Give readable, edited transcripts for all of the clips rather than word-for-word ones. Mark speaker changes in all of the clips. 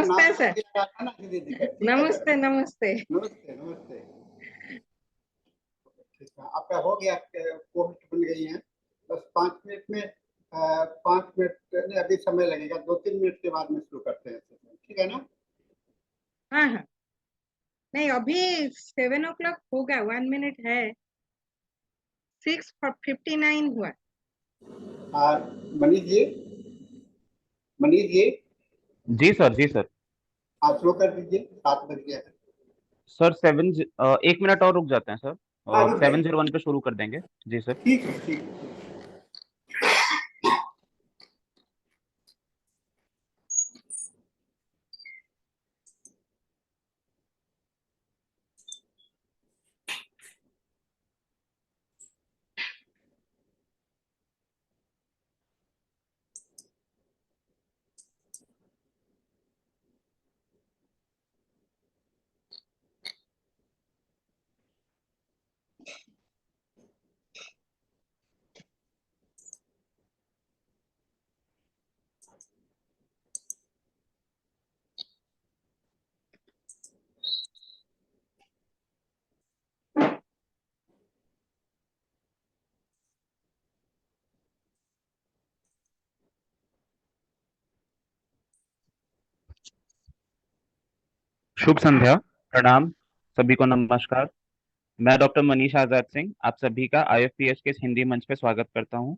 Speaker 1: नमस्ते सर।
Speaker 2: ना दीदी ठीक है
Speaker 1: नमस्ते नमस्ते।
Speaker 2: नमस्ते नमस्ते। ठीक है, आपका हो गया, पोस्ट बन गई है। बस 5 मिनट में 5 मिनट नहीं, अभी समय लगेगा, 2-3 मिनट के बाद में शुरू करते हैं। ठीक है ना?
Speaker 1: हाँ हाँ, नहीं अभी 7 o'clock होगा, 1 minute है। 6:59 हुआ।
Speaker 2: और मनीष जी, मनीष जी
Speaker 3: जी सर, जी सर।
Speaker 2: आप शुरू कर दीजिए, 7 बज गया है।
Speaker 3: सर 1 मिनट और रुक जाते हैं सर।
Speaker 2: हाँ, रुक जाइए।
Speaker 3: 7:01 पे शुरू कर देंगे। जी सर।
Speaker 2: ठीक है, ठीक है।
Speaker 3: शुभ संध्या, प्रणाम सभी को, नमस्कार। मैं डॉक्टर मनीष आजाद सिंह आप सभी का IFPS के इस हिंदी मंच पे स्वागत करता हूं।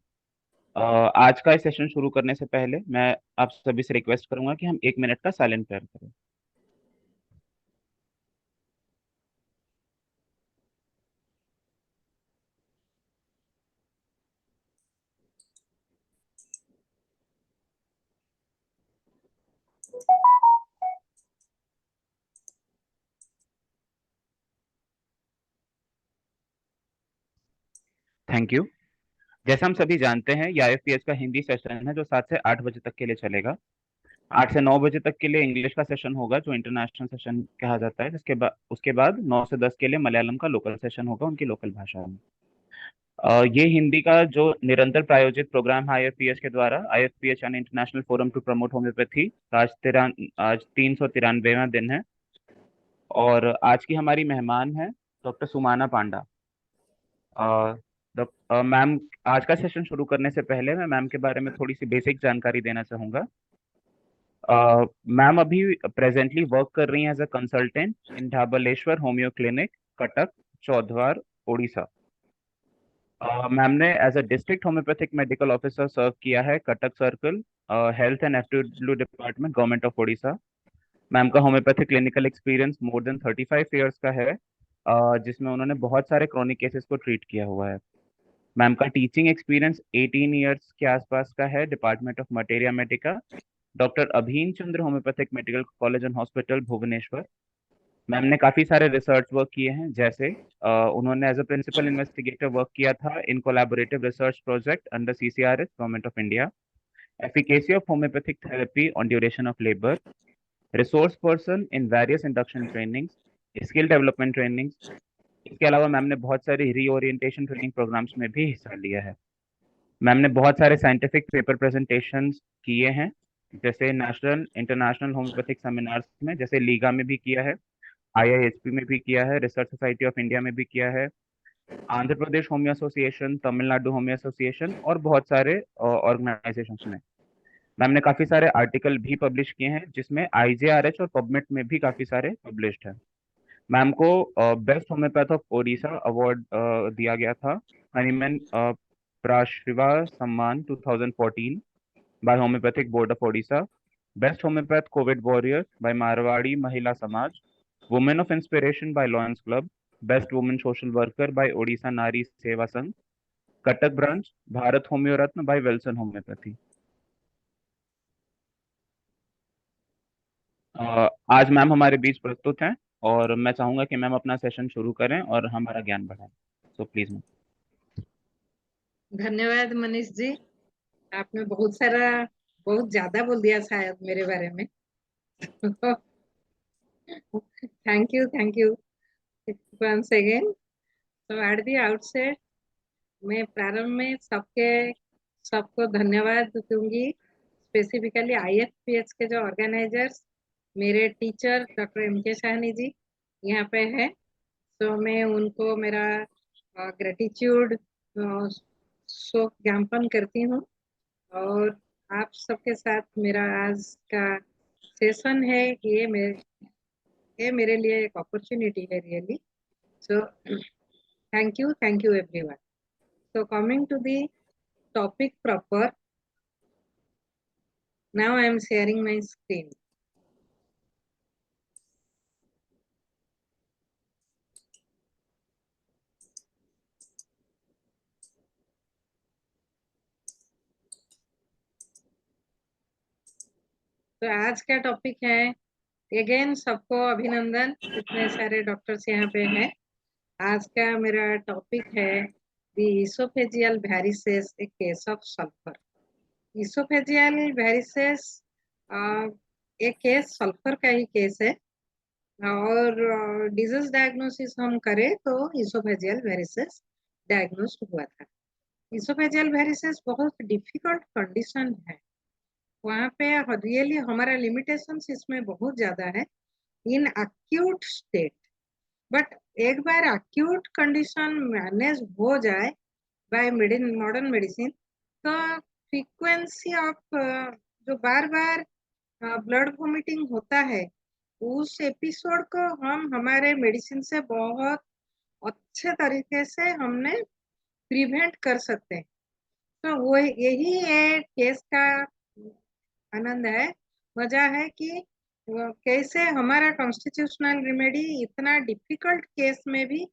Speaker 3: आज का इस सेशन शुरू करने से पहले मैं आप सभी से रिक्वेस्ट करूंगा कि हम 1 मिनट का साइलेंट प्रेयर करें। Thank you. जैसा हम सभी जानते हैं, ये IFPS का हिंदी सेशन है जो 7 से 8 बजे तक के लिए चलेगा। 8 से 9 बजे तक के लिए इंग्लिश का सेशन होगा जो इंटरनेशनल सेशन कहा जाता है, जिसके बाद उसके बाद 9 से 10 के लिए मलयालम का लोकल सेशन होगा उनकी लोकल भाषा में। ये हिंदी का जो निरंतर प्रायोजित प्रोग्राम है IFPS के द्वारा, IFPS यानी international forum to promote homoeopathy, आज 393वां दिन है। और आज की हमारी मेहमान है डॉक्टर सुमाना पांडा। मैम, आज का सेशन शुरू करने से पहले मैं मैम के बारे में थोड़ी सी बेसिक जानकारी देना चाहूंगा। मैम अभी प्रेजेंटली वर्क कर रही हैं as a consultant in Dhableshwar homeo clinic, Cuttack, Choudwar, Orissa. Ma'am ने as a district homeopathic medical officer serve किया है Cuttack circle, health and aptitude department, government of Orissa. Ma'am का homeopathic clinical experience more than 35 years का है, जिसमें उन्होंने बहुत सारे क्रॉनिक केसेस को ट्रीट किया हुआ है। मैम का टीचिंग एक्सपीरियंस 18 ईयर्स के आसपास का है, department of materia medica, doctor Abhin Chandra homeopathic medical college and hospital, Bhubaneswar. Ma'am ने काफी सारे रिसर्च वर्क किए हैं, जैसे उन्होंने as a principal investigator work किया था in collaborative research project under CCRS, government of India, efficacy of homeopathic therapy on duration of labour, resource person in various induction trainings, skill development trainings. इसके अलावा ma'am ने बहुत सारी reorientation training programmes में भी हिस्सा लिया है। मैम ने बहुत सारे साइंटिफिक पेपर प्रेजेंटेशंस किए हैं, जैसे नेशनल इंटरनेशनल होम्योपैथिक सेमिनार्स में, जैसे लीगा में भी किया है, IIHP में भी किया है, रिसर्च सोसाइटी ऑफ इंडिया में भी किया है, Andhra Pradesh homeo association, Tamil Nadu homeo association और बहुत सारे ऑर्गेनाइजेशंस में। मैम ने काफी सारे आर्टिकल भी पब्लिश किए हैं, जिसमें IJRH और पबमेट में भी काफी सारे पब्लिश्ड है। मैम को best homoeopath of Odisha award दिया गया था, हनीमैन प्राशिवा सम्मान 2014 by homoeopathic board of Odisha, best homoeopath Covid warrior by Marwari Mahila Samaj, women of inspiration by lions club, best women social worker by Odisha Nari Seva Sangh, Cuttack branch, Bharat homoeo Ratna by Wilson homoeopathy. आज ma'am हमारे बीच प्रस्तुत हैं और मैं चाहूंगा कि मैम अपना सेशन शुरू करें और हमारा ज्ञान बढ़ाएं। So please ma'am.
Speaker 1: धन्यवाद मनीष जी। आपने बहुत ज्यादा बोल दिया शायद मेरे बारे में। Thank you once again. तो एट दी आउटसेट मैं प्रारंभ में सबको धन्यवाद दूंगी, स्पेसिफिकली IFPS के जो ऑर्गेनाइजर्स मेरे teacher doctor M.K. Sahni ji यहाँ पे है, तो मैं उनको मेरा ग्रेटिट्यूड शो ज्ञापन करती हूँ। और आप सबके साथ मेरा आज का सेशन है, ये मेरे लिए एक अपॉर्चुनिटी है really. So thank you everyone. So coming to the topic proper, now I am sharing my screen. तो आज का टॉपिक है, अगेन सबको अभिनंदन, इतने सारे डॉक्टर्स यहाँ पे हैं। आज का मेरा टॉपिक है the oesophageal varices a case of sulphur. Oesophageal varices एक केस सल्फर का ही केस है, और डिजीज डायग्नोसिस हम करें तो इसोफेजियल वेरिसेस डायग्नोस हुआ था। इसोफेजियल वेरिसेस बहुत डिफिकल्ट कंडीशन है, वहाँ पे रियली हमारा लिमिटेशंस इसमें बहुत ज्यादा है इन अक्यूट स्टेट। बट एक बार अक्यूट कंडीशन मैनेज हो जाए बाय मॉडर्न मेडिसिन, तो फ्रीक्वेंसी ऑफ जो बार बार ब्लड वोमिटिंग होता है, उस एपिसोड को हम हमारे मेडिसिन से बहुत अच्छे तरीके से हमने प्रिवेंट कर सकते हैं। तो वो यही है केस का आनंद है, मजा है कि कैसे हमारा कॉन्स्टिट्यूशनल रेमेडी इतना डिफिकल्ट केस में भी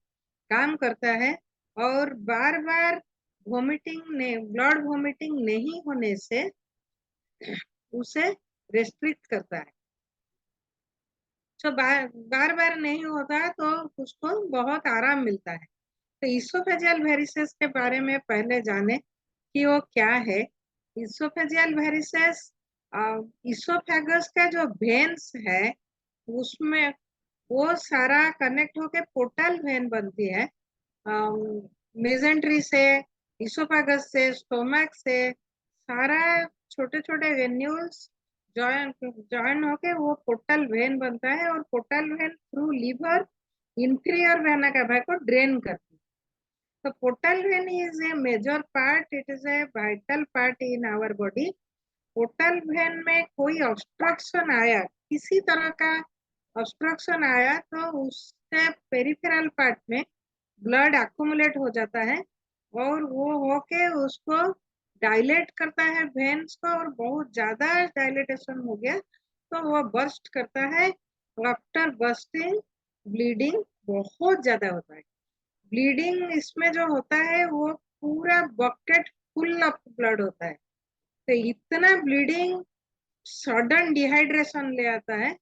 Speaker 1: काम करता है, और बार बार ब्लड वोमिटिंग नहीं होने से उसे रेस्ट्रिक्ट करता है। तो बार बार नहीं होता तो उसको बहुत आराम मिलता है। तो इसोफेजियल वेरिसेस के बारे में पहले जाने कि वो क्या है। इसोफेजियल वेरिसेस इसोफेगस का जो वेन्स है उसमें वो सारा कनेक्ट होके पोर्टल वेन बनती है, मेजेंट्री से, इसोफेगस से, स्टोमक से, सारा छोटे छोटे वेन्यूल्स जॉइन होके वो पोर्टल वेन बनता है, और portal vein through liver inferior vena cava को ड्रेन करती है। तो portal vein is a major part, it is a vital part in our body. Portal vein में कोई ऑब्स्ट्रक्शन आया, किसी तरह का ऑब्स्ट्रक्शन आया, तो उससे पेरिफेरल पार्ट में ब्लड अक्यूमुलेट हो जाता है, और वो होके उसको डायलेट करता है वेन्स को, और बहुत ज्यादा डायलेटेशन हो गया तो वो बर्स्ट करता है। आफ्टर बर्स्टिंग ब्लीडिंग बहुत ज्यादा होता है। ब्लीडिंग इसमें जो होता है वो पूरा बकेट फुल ऑफ ब्लड होता है। तो इतना ब्लीडिंग सडन डिहाइड्रेशन ले आता है,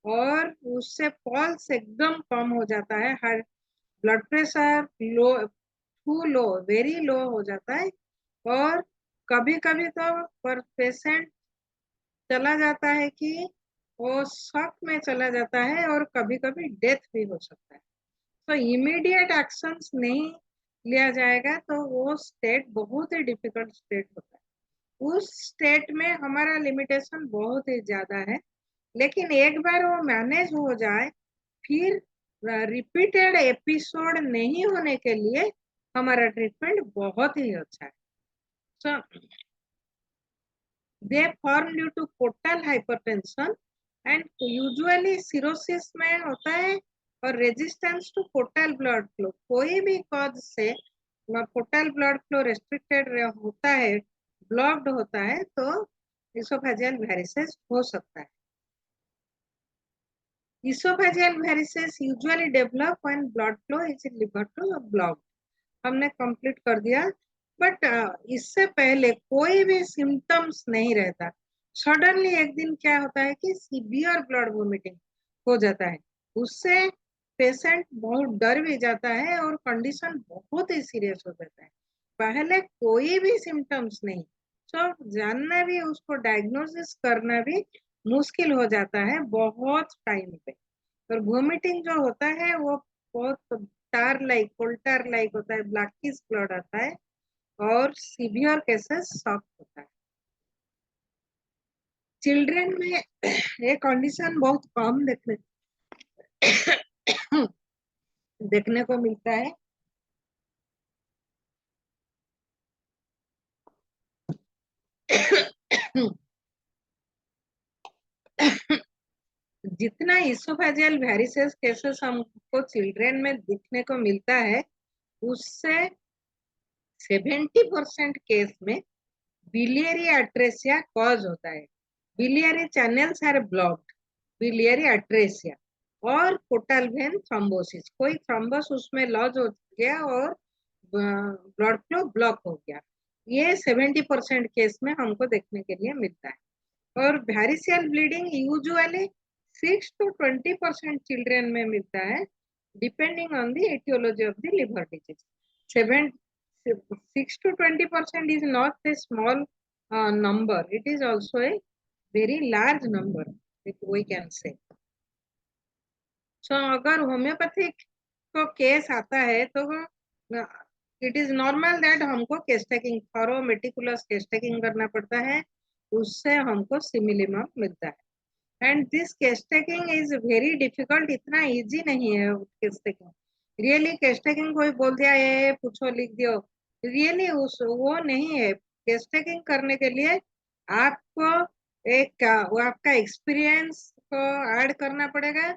Speaker 1: और उससे पल्स एकदम कम हो जाता है, हर blood pressure low, too low, very low हो जाता है, और कभी कभी तो पर पेशेंट चला जाता है कि वो शॉक में चला जाता है, और कभी कभी डेथ भी हो सकता है। तो इमीडिएट एक्शंस नहीं लिया जाएगा तो वो स्टेट बहुत ही डिफिकल्ट स्टेट होता है। उस स्टेट में हमारा लिमिटेशन बहुत ही ज्यादा है, लेकिन एक बार वो मैनेज हो जाए, फिर रिपीटेड एपिसोड नहीं होने के लिए हमारा ट्रीटमेंट बहुत ही अच्छा है। So they form due to portal hypertension, and usually cirrhosis में होता है, और resistance to portal blood flow, कोई भी कॉज से पोर्टल ब्लड फ्लो रेस्ट्रिक्टेड होता है, ब्लॉक्ड होता है, तो इसोफेजियल वेरिसेस हो सकता है। Oesophageal varices usually develop when blood flow is liver to blocked. हमने कंप्लीट कर दिया, बट इससे पहले कोई भी सिम्टम्स नहीं रहता। सडनली एक दिन क्या होता है कि सीवियर ब्लड वोमिटिंग हो जाता है, उससे पेशेंट बहुत डर भी जाता है, और कंडीशन बहुत ही सीरियस हो जाता है। पहले कोई भी सिम्टम्स नहीं, तो जानना भी, उसको डायग्नोसिस करना भी मुश्किल हो जाता है बहुत टाइम पे। और वोमिटिंग जो होता है वो बहुत टार लाइक, कोल्टर लाइक होता है, ब्लैकिश ब्लड आता है, और सीवियर केसेस शॉक होता है। चिल्ड्रन में ये कंडीशन बहुत कम देखने को मिलता है। जितना इसोफेजियल वेरिसेस केसेस हमको चिल्ड्रन में दिखने को मिलता है, उससे 70% केस में बिलियरी अट्रेसिया कॉज होता है। Biliary channels are blocked, biliary atresia और पोर्टल वेन थ्रोम्बोसिस, कोई थ्रोम्बस उसमें लॉज हो गया और ब्लड फ्लो ब्लॉक हो गया। ये 70% केस में हमको देखने के लिए मिलता है। और variceal bleeding usually 6 to 20% children में मिलता है, depending on the aetiology of the liver disease. 6 to 20% is not a small number, it is also a very large number, we can say. So अगर होम्योपैथिक को case आता है तो it is normal that हमको case taking, thorough meticulous case taking करना पड़ता है, उससे हमको सिमिलिमम मिलता है। And this case taking is very difficult, इतना इजी नहीं है case taking. Really case taking कोई बोल दिया ये पूछो लिख दियो, रियली उस वो नहीं है। केस टेकिंग करने के लिए आपको एक वो आपका एक्सपीरियंस को ऐड करना पड़ेगा,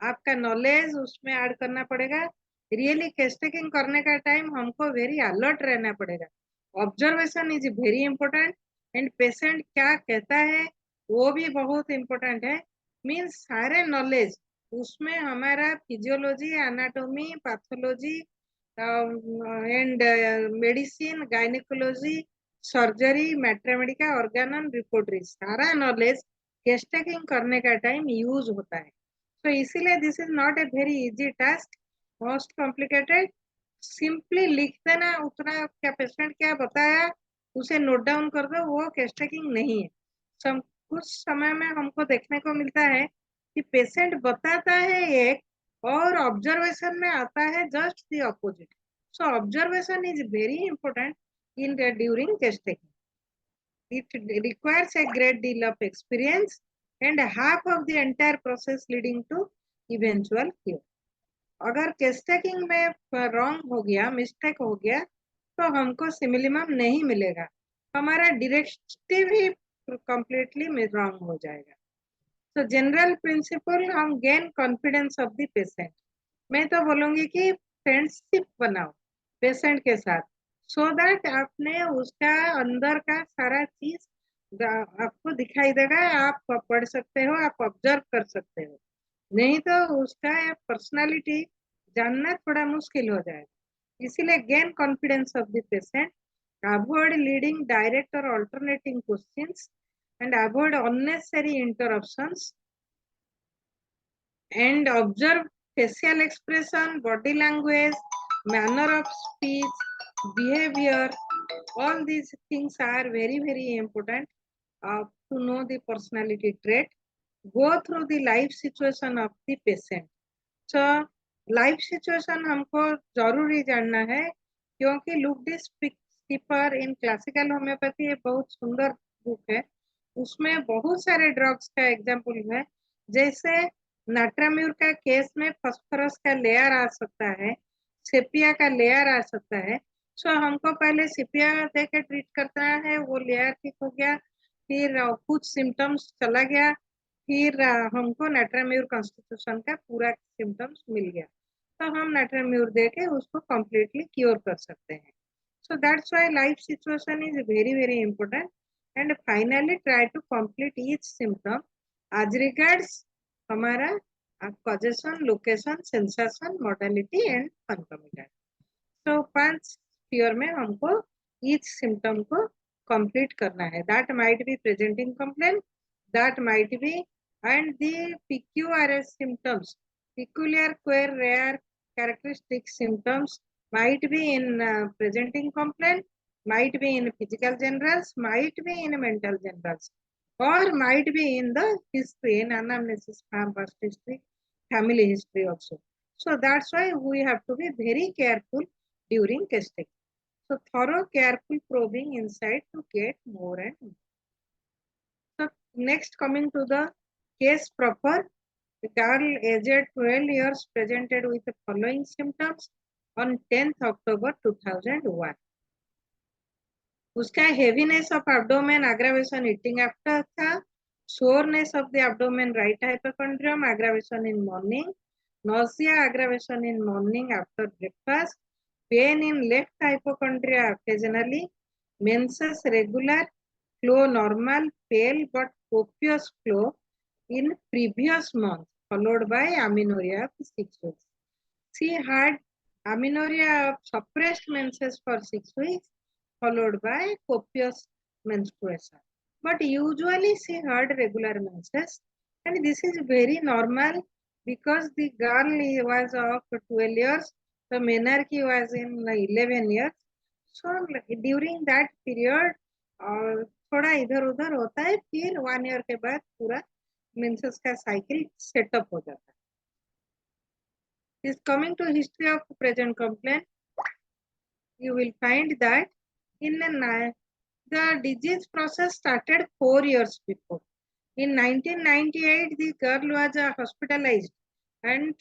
Speaker 1: आपका नॉलेज उसमें ऐड करना पड़ेगा। रियली केस टेकिंग करने का टाइम हमको वेरी अलर्ट रहना पड़ेगा। Observation is very important and patient क्या कहता है वो भी बहुत इंपॉर्टेंट है। मीन्स सारे नॉलेज उसमें हमारा physiology, anatomy, pathology and medicine, gynaecology, surgery, materia medica, organon, repertory, सारा नॉलेज केस टेकिंग करने का टाइम यूज होता है। तो इसीलिए this is not a very easy task, most complicated. Simply लिख देना उतना क्या पेशेंट क्या बताया उसे नोट डाउन कर दो, वो केस टेकिंग नहीं है। कुछ समय में हमको देखने को मिलता है कि पेशेंट बताता है एक और ऑब्जर्वेशन में आता है just the opposite. So observation is very important in during case taking. It requires a great deal of experience and half of the entire process leading to eventual cure. अगर case taking में wrong हो गया, mistake हो गया, तो हमको similimum नहीं मिलेगा, हमारा डायरेक्टिव ही कंप्लीटली रॉन्ग हो जाएगा। तो जनरल प्रिंसिपल, हम gain confidence of the patient. मैं तो बोलूंगी कि फ्रेंडशिप बनाओ पेशेंट के साथ, सो दैट आपने उसका अंदर का सारा चीज आपको दिखाई देगा, आप पढ़ सकते हो, आप ऑब्जर्व कर सकते हो। नहीं तो उसका पर्सनालिटी जानना थोड़ा मुश्किल हो जाएगा। इसीलिए gain confidence of the patient, avoid leading direct और alternating questions and avoid unnecessary interruptions and observe facial expression, body language, manner of speech, behavior. All these things are very important to know the personality trait. Go through the life situation of the patient. So life situation हमको जरूरी जानना है, क्योंकि look this skipper in classical homeopathy बहुत सुंदर book है। उसमें बहुत सारे ड्रग्स का एग्जाम्पल है, जैसे नाट्राम्यूर का केस में फास्फोरस का लेयर आ सकता है, सेपिया का लेयर आ सकता है। सो हमको पहले सेपिया दे के ट्रीट करता है, वो लेयर ठीक हो गया, फिर कुछ सिम्टम्स चला गया, फिर हमको नाट्राम्यूर कॉन्स्टिट्यूशन का पूरा सिम्टम्स मिल गया, तो हम नाट्राम्यूर दे के उसको कम्प्लीटली क्योर कर सकते हैं। So that's why life situation is very important and finally try to complete each symptom as regards हमारा causation, location, sensation, modality and concomitant. So 5 sphere में हमको each symptom को complete करना है। That might be presenting complaint, that might be and the PQRS symptoms, peculiar, queer, rare, characteristic symptoms might be in presenting complaint, might be in physical generals, might be in mental generals, or might be in the history, in anamnesis, past history, family history also. So that's why we have to be very careful during testing. So thorough, careful probing inside to get more and more. So next coming to the case proper, the girl aged 12 years presented with the following symptoms on 10th October 2001. उसका heaviness of abdomen, aggravation eating after था, soreness of the abdomen, right hypochondrium, aggravation in morning, nausea, aggravation in morning after breakfast, pain in left hypochondria occasionally, menses regular, flow normal, pale but copious flow in previous month, followed by amenorrhea of 6 weeks. She had amenorrhea of suppressed menses for 6 weeks, followed by copious menstruation. But usually she had regular menses, and this is very normal because the girl was of 12 years, the menarche was in 11 years. So during that period थोड़ा इधर उधर होता है, फिर 1 year के बाद पूरा menses का साइकिल सेटअप हो जाता है. Is coming to history of present complaint, you will find that in the disease process started 4 years before. In 1998, the girl was hospitalized and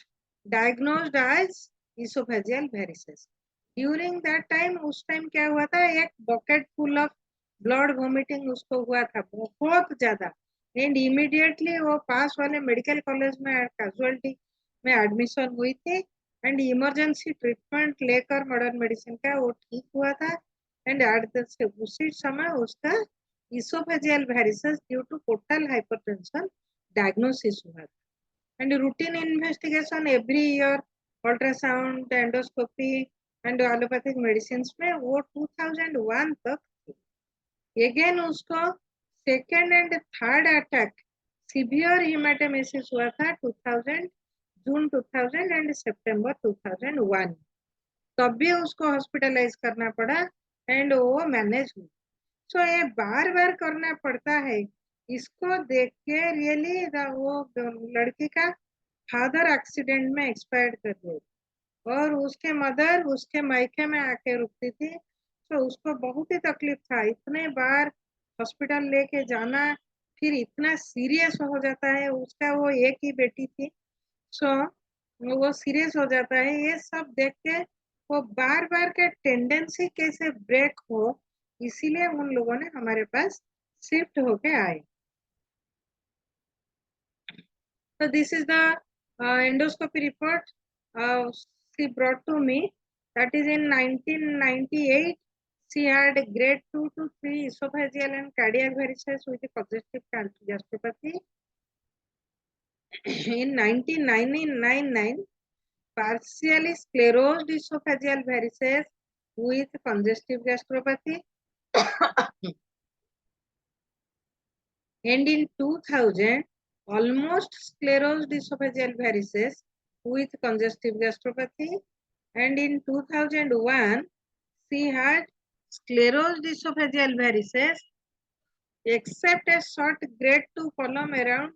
Speaker 1: diagnosed as esophageal varices. During that time, उस time क्या हुआ था, एक bucket full of blood vomiting उसको हुआ था बहुत ज्यादा, and immediately वो पास वाले मेडिकल कॉलेज में कैजुअलिटी में एडमिशन हुई थी, एंड इमरजेंसी ट्रीटमेंट लेकर मॉडर्न मेडिसिन का वो ठीक हुआ था, एंड उसी समय उसका esophageal varices due to portal hypertension diagnosis हुआ था. And routine investigation every year, ultrasound, endoscopy and allopathic medicines में वो 2001 तक थी. Again उसको second and third attack severe hematemesis हुआ था 2000, जून 2000 एंड सितंबर 2001. तब भी उसको हॉस्पिटलाइज करना पड़ा एंड वो मैनेज हुई. सो ये बार बार करना पड़ता है. इसको देख के रियली वो लड़की का फादर एक्सीडेंट में एक्सपायर्ड कर गए और उसके मदर उसके मायके में आके रुकती थी. तो उसको बहुत ही तकलीफ था, इतने बार हॉस्पिटल लेके जाना, फिर इतना सीरियस हो जाता है. उसका वो एक ही बेटी थी, सो वो सीरियस हो जाता है. ये सब देख के वो बार बार के टेंडेंसी कैसे ब्रेक हो, इसीलिए उन लोगों ने हमारे पास शिफ्ट होके आए. So this is the endoscopy report she brought to me. That is in 1998. She had grade 2 to 3 esophageal and cardiac varices with congestive gastropathy. In 1999, partially sclerosed esophageal varices with congestive gastropathy. And in 2000, almost sclerosed esophageal varices with congestive gastropathy. And in 2001, she had sclerosed esophageal varices except a short grade 2 column around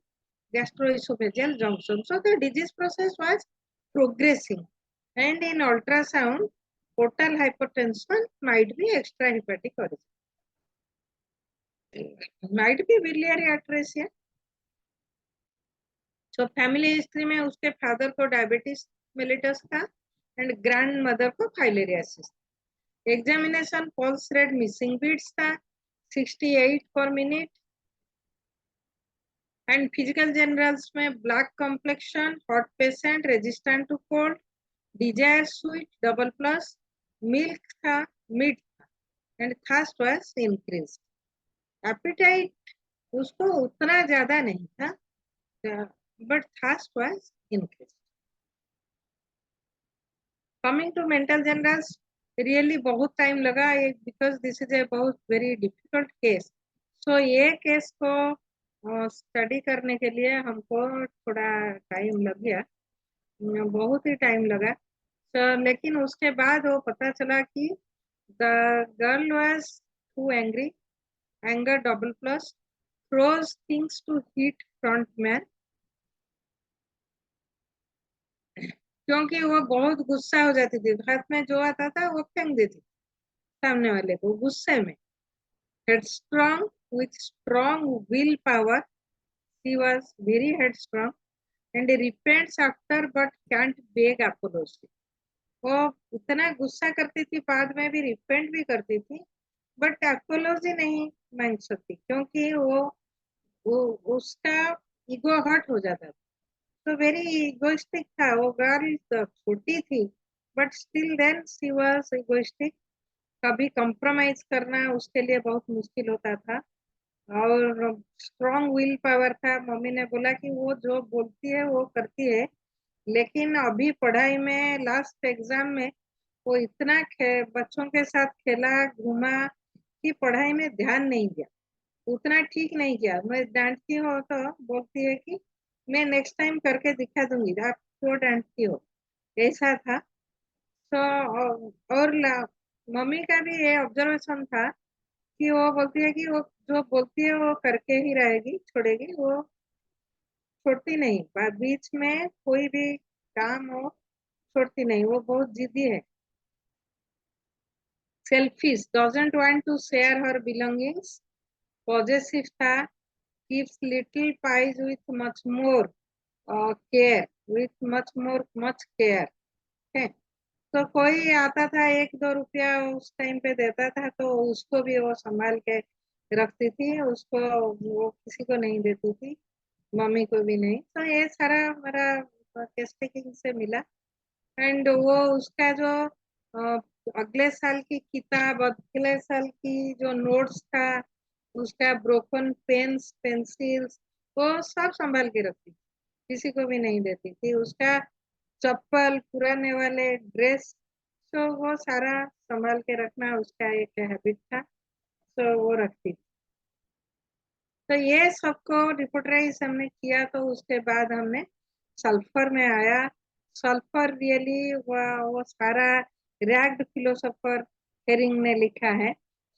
Speaker 1: gastroesophageal junction. So the disease process was progressing, and in ultrasound, portal hypertension might be extrahepatic origin, might be biliary atresia. So family history में उसके father को diabetes mellitus था and grand mother को filariasis. Examination pulse rate missing beats था 68 per minute, and physical generals में black complexion, hot patient, resistant to cold, desire sweet double plus, milk था, meat था, and thirst was increase. Appetite उसको उतना ज्यादा नहीं था, but thirst was increased. Coming to mental generals, really बहुत time लगा because this is a बहुत very difficult case. So ये केस को स्टडी करने के लिए हमको थोड़ा टाइम लग गया, बहुत ही टाइम लगा. So, लेकिन उसके बाद वो पता चला कि the girl was too angry, anger double plus, throws things to hit front man. क्योंकि वो बहुत गुस्सा हो जाती थी, हाथ में जो आता था वो फेंक देती सामने वाले को गुस्से में. Headstrong with strong will power she was very headstrong and repents after but can't beg apology. वो इतना गुस्सा करती थी, बाद में भी रिपेंट भी करती थी, बट अपोलॉजी नहीं मांग सकती क्योंकि वो उसका ईगो हर्ट हो जाता था। तो वेरी इगोइस्टिक था वो गर्ल, छोटी थी but still then she was egoistic. कभी कॉम्प्रोमाइज करना उसके लिए बहुत मुश्किल होता था और स्ट्रॉन्ग विल पावर था। मम्मी ने बोला कि वो जो बोलती है वो करती है, लेकिन अभी पढ़ाई में लास्ट एग्जाम में वो इतना बच्चों के साथ खेला घूमा कि पढ़ाई में ध्यान नहीं दिया, उतना ठीक नहीं किया। मैं डांटती हूँ तो बोलती है कि मैं नेक्स्ट टाइम करके दिखा दूंगी, आप क्यों डांटती हो, ऐसा था। तो और मम्मी का भी ये ऑब्जर्वेशन था कि वो बोलती है कि वो जो बोलती है वो करके ही रहेगी, छोड़ेगी, वो छोड़ती नहीं, बीच में कोई भी काम हो छोड़ती नहीं, वो बहुत जिद्दी है। Selfish, doesn't want to share her belongings. Possessive था, keeps little pies with much more care, with much care है। तो कोई आता था 1-2 रुपया उस टाइम पे देता था तो उसको भी वो संभाल के रखती थी, उसको वो किसी को नहीं देती थी, मम्मी को भी नहीं। तो ये सारा मेरा केस टेकिंग से मिला। एंड वो उसका जो अगले साल की किताब, अगले साल की जो नोट्स था, उसका ब्रोकन पेन्स पेंसिल्स वो सब संभाल के रखती, किसी को भी नहीं देती थी। उसका चप्पल, पुराने वाले ड्रेस, तो वो सारा संभाल के रखना उसका एक हैबिट था, तो वो रखती थी। तो ये सबको रिपोर्टराइज हमने किया, तो उसके बाद हमने सल्फर में आया। सल्फर रियली वो सारा रैग्ड फिलोसोफर हेरिंग ने लिखा है।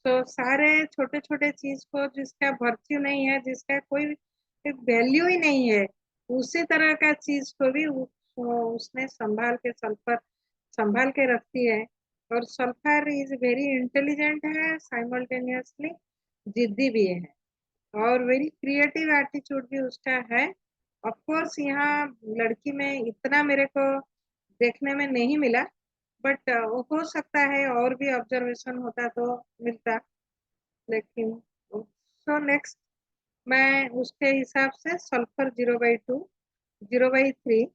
Speaker 1: तो सारे छोटे छोटे चीज को जिसका वर्च्यू नहीं है, जिसका कोई वैल्यू ही नहीं है, उसी तरह का चीज को भी उसने संभाल के सल्फर संभाल के रखती है। और सल्फर इज वेरी इंटेलिजेंट है, साइमल्टेनियसली जिद्दी भी है और वेरी क्रिएटिव एटीट्यूड भी उसका है। ऑफ कोर्स यहाँ लड़की में इतना मेरे को देखने में नहीं मिला, बट हो सकता है और भी ऑब्जर्वेशन होता तो मिलता, लेकिन सो नेक्स्ट मैं उसके हिसाब से सल्फर 0/2 0/3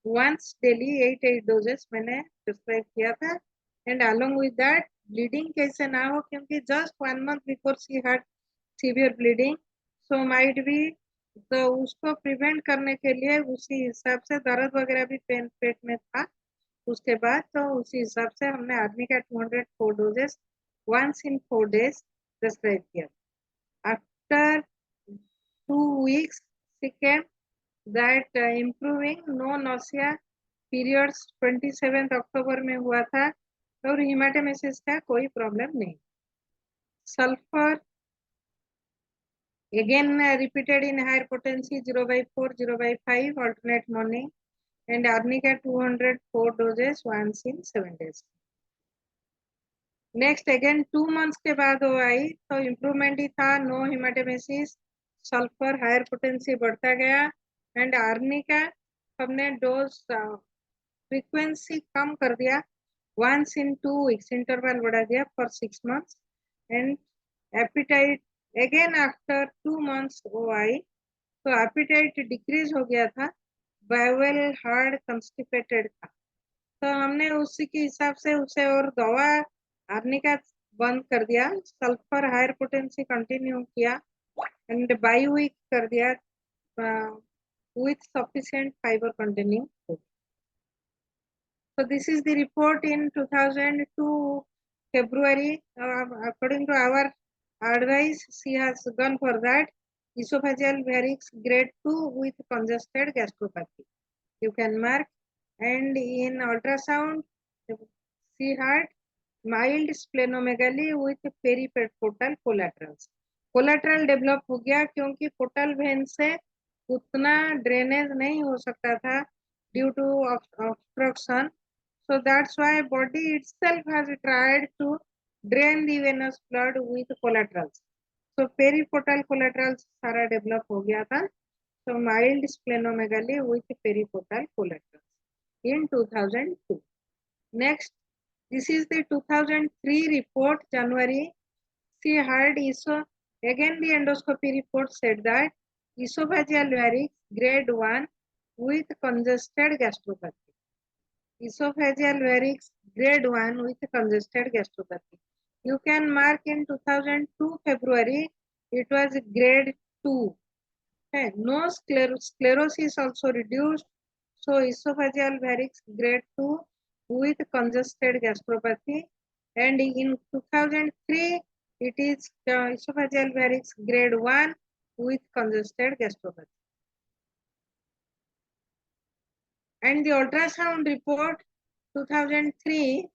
Speaker 1: वंस डेली 8 डोजेस मैंने प्रिस्क्राइब किया था। And along with that bleeding कैसे ना हो, क्योंकि just 1 month before she had severe bleeding, so might be, तो उसको प्रिवेंट करने के लिए उसी हिसाब से दर्द वगैरह भी पेट में था उसके बाद, तो उसी हिसाब से हमने आर्मी का 204 doses once in 4 days prescribe किया। After 2 weeks she came that improving, no nausea, periods 27 अक्टूबर में हुआ था और हिमाटेमेसिस का कोई प्रॉब्लम नहीं। Sulphur again repeated in higher potency 0/4 0/5 alternate morning, and arnica 204 doses once in 7 days। Next again 2 months के बाद वो आई तो इम्प्रूवमेंट ही था, नो हिमाटेमेसिस, सल्फर हायर पोटेंसी बढ़ता गया। एंड आर्निका हमने डोज फ्रीक्वेंसी कम कर दिया, once in 2 weeks इंटरवल बढ़ा दिया for 6 months। And appetite again after 2 months वो आई तो एपिटाइट डिक्रीज हो गया था, बायोवेल हार्ड कंस्टिपेटेड था। तो हमने उसी के हिसाब से उसे और दवा आर्निका बंद कर दिया, सल्फर हायर पोटेंसी कंटिन्यू किया एंड बाई वीक कर दिया with sufficient fibre containing food. So this is the report in 2002 February. According to our advice, she has gone for that esophageal varix grade 2 with congested gastropathy. You can mark. And in ultrasound, she had mild splenomegaly with periportal collaterals. Collateral develop हो गया क्योंकि portal vein से उतना drainage नहीं हो सकता था due to obstruction, so that's why body itself has tried to drain the venous blood with collaterals, so periportal collaterals सारा डेवलप हो गया था। So mild splenomegaly with periportal collaterals in 2002. Next, this is the 2003 report, January. She had again the endoscopy report said that esophageal varix grade 1 with congested gastropathy. Esophageal varix grade 1 with congested gastropathy. You can mark in 2002 February, it was grade 2. Okay. No sclerosis also reduced. So esophageal varix grade 2 with congested gastropathy. And in 2003, it is esophageal varix grade 1 with congested gastropathy. And the ultrasound report 2003,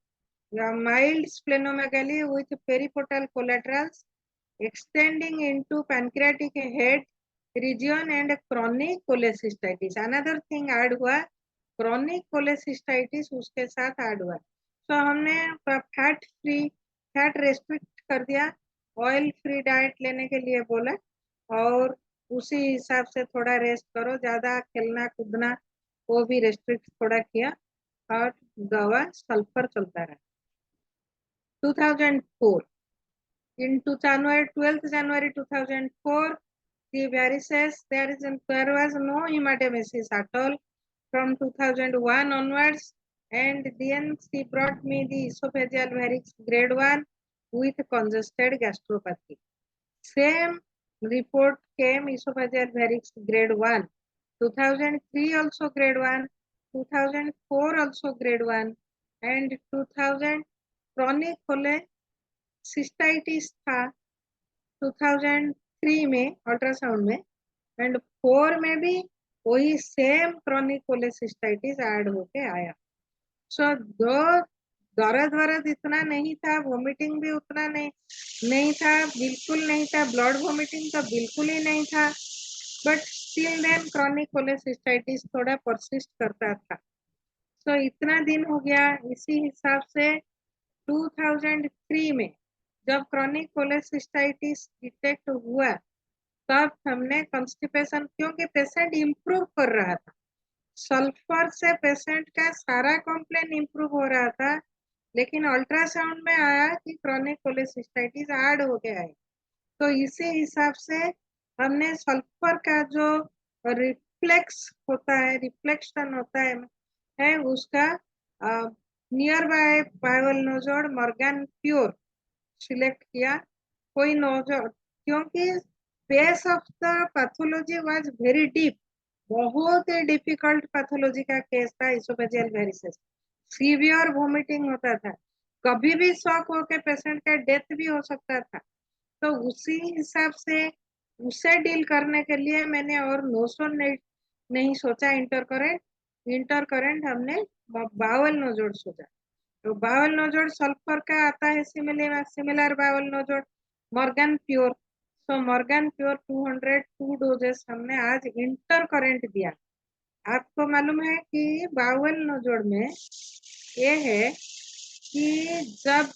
Speaker 1: mild splenomegaly with periportal collaterals extending into pancreatic head region and chronic cholecystitis. Another thing add हुआ, chronic cholecystitis उसके साथ add हुआ. So हमने fat restrict कर दिया, oil free diet लेने के लिए बोला, और उसी हिसाब से थोड़ा रेस्ट करो, ज्यादा खेलना कूदना वो भी रेस्ट्रिक्ट थोड़ा किया, और दवा सल्फर चलता रहा. 2004. In 12th January 2004, the varices, there was no hematemesis at all from 2001 onwards, and then she brought me the esophageal varix grade 1 with congested gastropathy. Same report came, esophageal varix grade 1. 2003 also grade 1, 2004 also grade 1, and 2000 chronic cholecystitis था 2003 में ultrasound में, and 4 में भी वही same chronic cholecystitis add होके आया. सो दर्द इतना नहीं था, वोमिटिंग भी उतना नहीं था, बिल्कुल नहीं था, ब्लड वोमिटिंग तो बिल्कुल ही नहीं था, but still then chronic cholecystitis थोड़ा परसिस्ट करता था. सो इतना दिन हो गया. इसी हिसाब से 2003 में जब क्रोनिक कोलेसिस्टाइटिस डिटेक्ट हुआ, तब हमने कॉन्स्टिपेशन, क्योंकि पेशेंट इंप्रूव कर रहा था, सल्फर से पेशेंट का सारा कंप्लेन इंप्रूव हो रहा था, लेकिन अल्ट्रासाउंड में आया कि क्रोनिक कोलेसिस्टाइटिस ऐड हो गया है. तो इसी हिसाब से हमने सल्फर का जो रिफ्लेक्शन होता है उसका near by bowel nosode Morgan pure select किया. कोई नोजोड, क्योंकि base of the pathology was very deep, बहुत ही डिफिकल्ट पैथोलॉजी का केस था इसोफेजियल वेरिसेस. सीवियर वोमिटिंग होता था, कभी भी शॉक होके पेशेंट का डेथ भी हो सकता था. तो उसी हिसाब से उसे डील करने के लिए मैंने और नोसोन नहीं सोचा इंटरकरेंट हमने बावल नोजोड सोचा. तो बावल नोजोड सल्फर का आता है, similar bowel nosode Morgan pure. तो मॉर्गन प्योर 202 डोजेस हमने आज इंटरकरेंट दिया. आपको मालूम है कि बावल नोजोड में ये है कि जब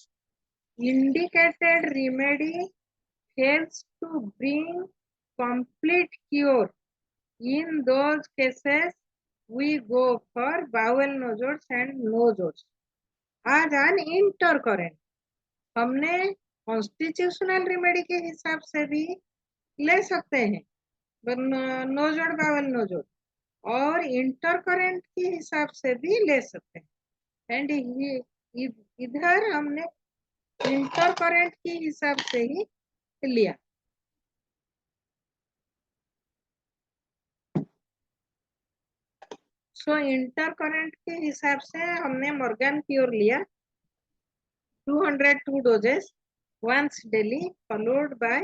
Speaker 1: indicated remedy fails to bring complete cure, in those cases we go for bowel nozodes and nozodes. आज आन इंटरकरेंट हमने कॉन्स्टिट्यूशनल रेमेडी के हिसाब से भी ले सकते हैं, नोजोड बावल नोजोड, और इंटरकरेंट के हिसाब से भी ले सकते हैं. एंड इधर हमने इंटरकरेंट के हिसाब से ही लिया. सो इंटरकरेंट के हिसाब से हमने मॉर्गन प्योर लिया 202 doses once daily followed by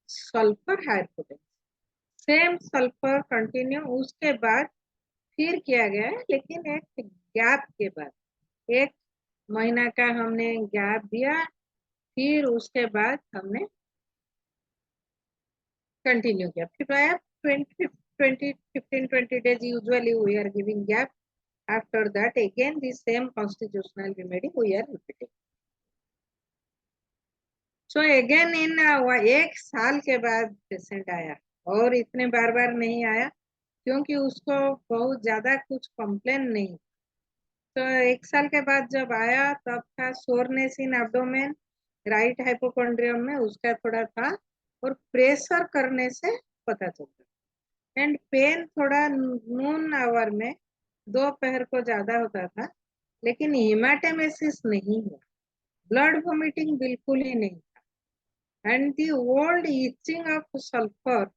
Speaker 1: sulphur higher potency. Same sulphur continue. उसके बाद फिर किया गया, लेकिन एक गैप के बाद 1 महीना का हमने गैप दिया, फिर उसके बाद हमने कंटिन्यू किया. फिर 15-20 days usually we are giving gap. After that again the same constitutional remedy we are repeating. So again in 1 साल के बाद पेशेंट आया, और इतने बार नहीं आया, क्योंकि उसको बहुत ज्यादा कुछ कंप्लेन नहीं। तो 1 साल के बाद जब आया तब था सोरनेस इन एब्डोमेन, राइट हाइपोकॉन्ड्रियम में उसका थोड़ा था, और प्रेशर करने से पता चलता। एंड पेन थोड़ा नून आवर में दोपहर को ज्यादा होता था, लेकिन हिमाटेमेसिस नहीं हुआ, ब्लड वोमिटिंग बिल्कुल ही नहीं था। And the old itching of sulphur,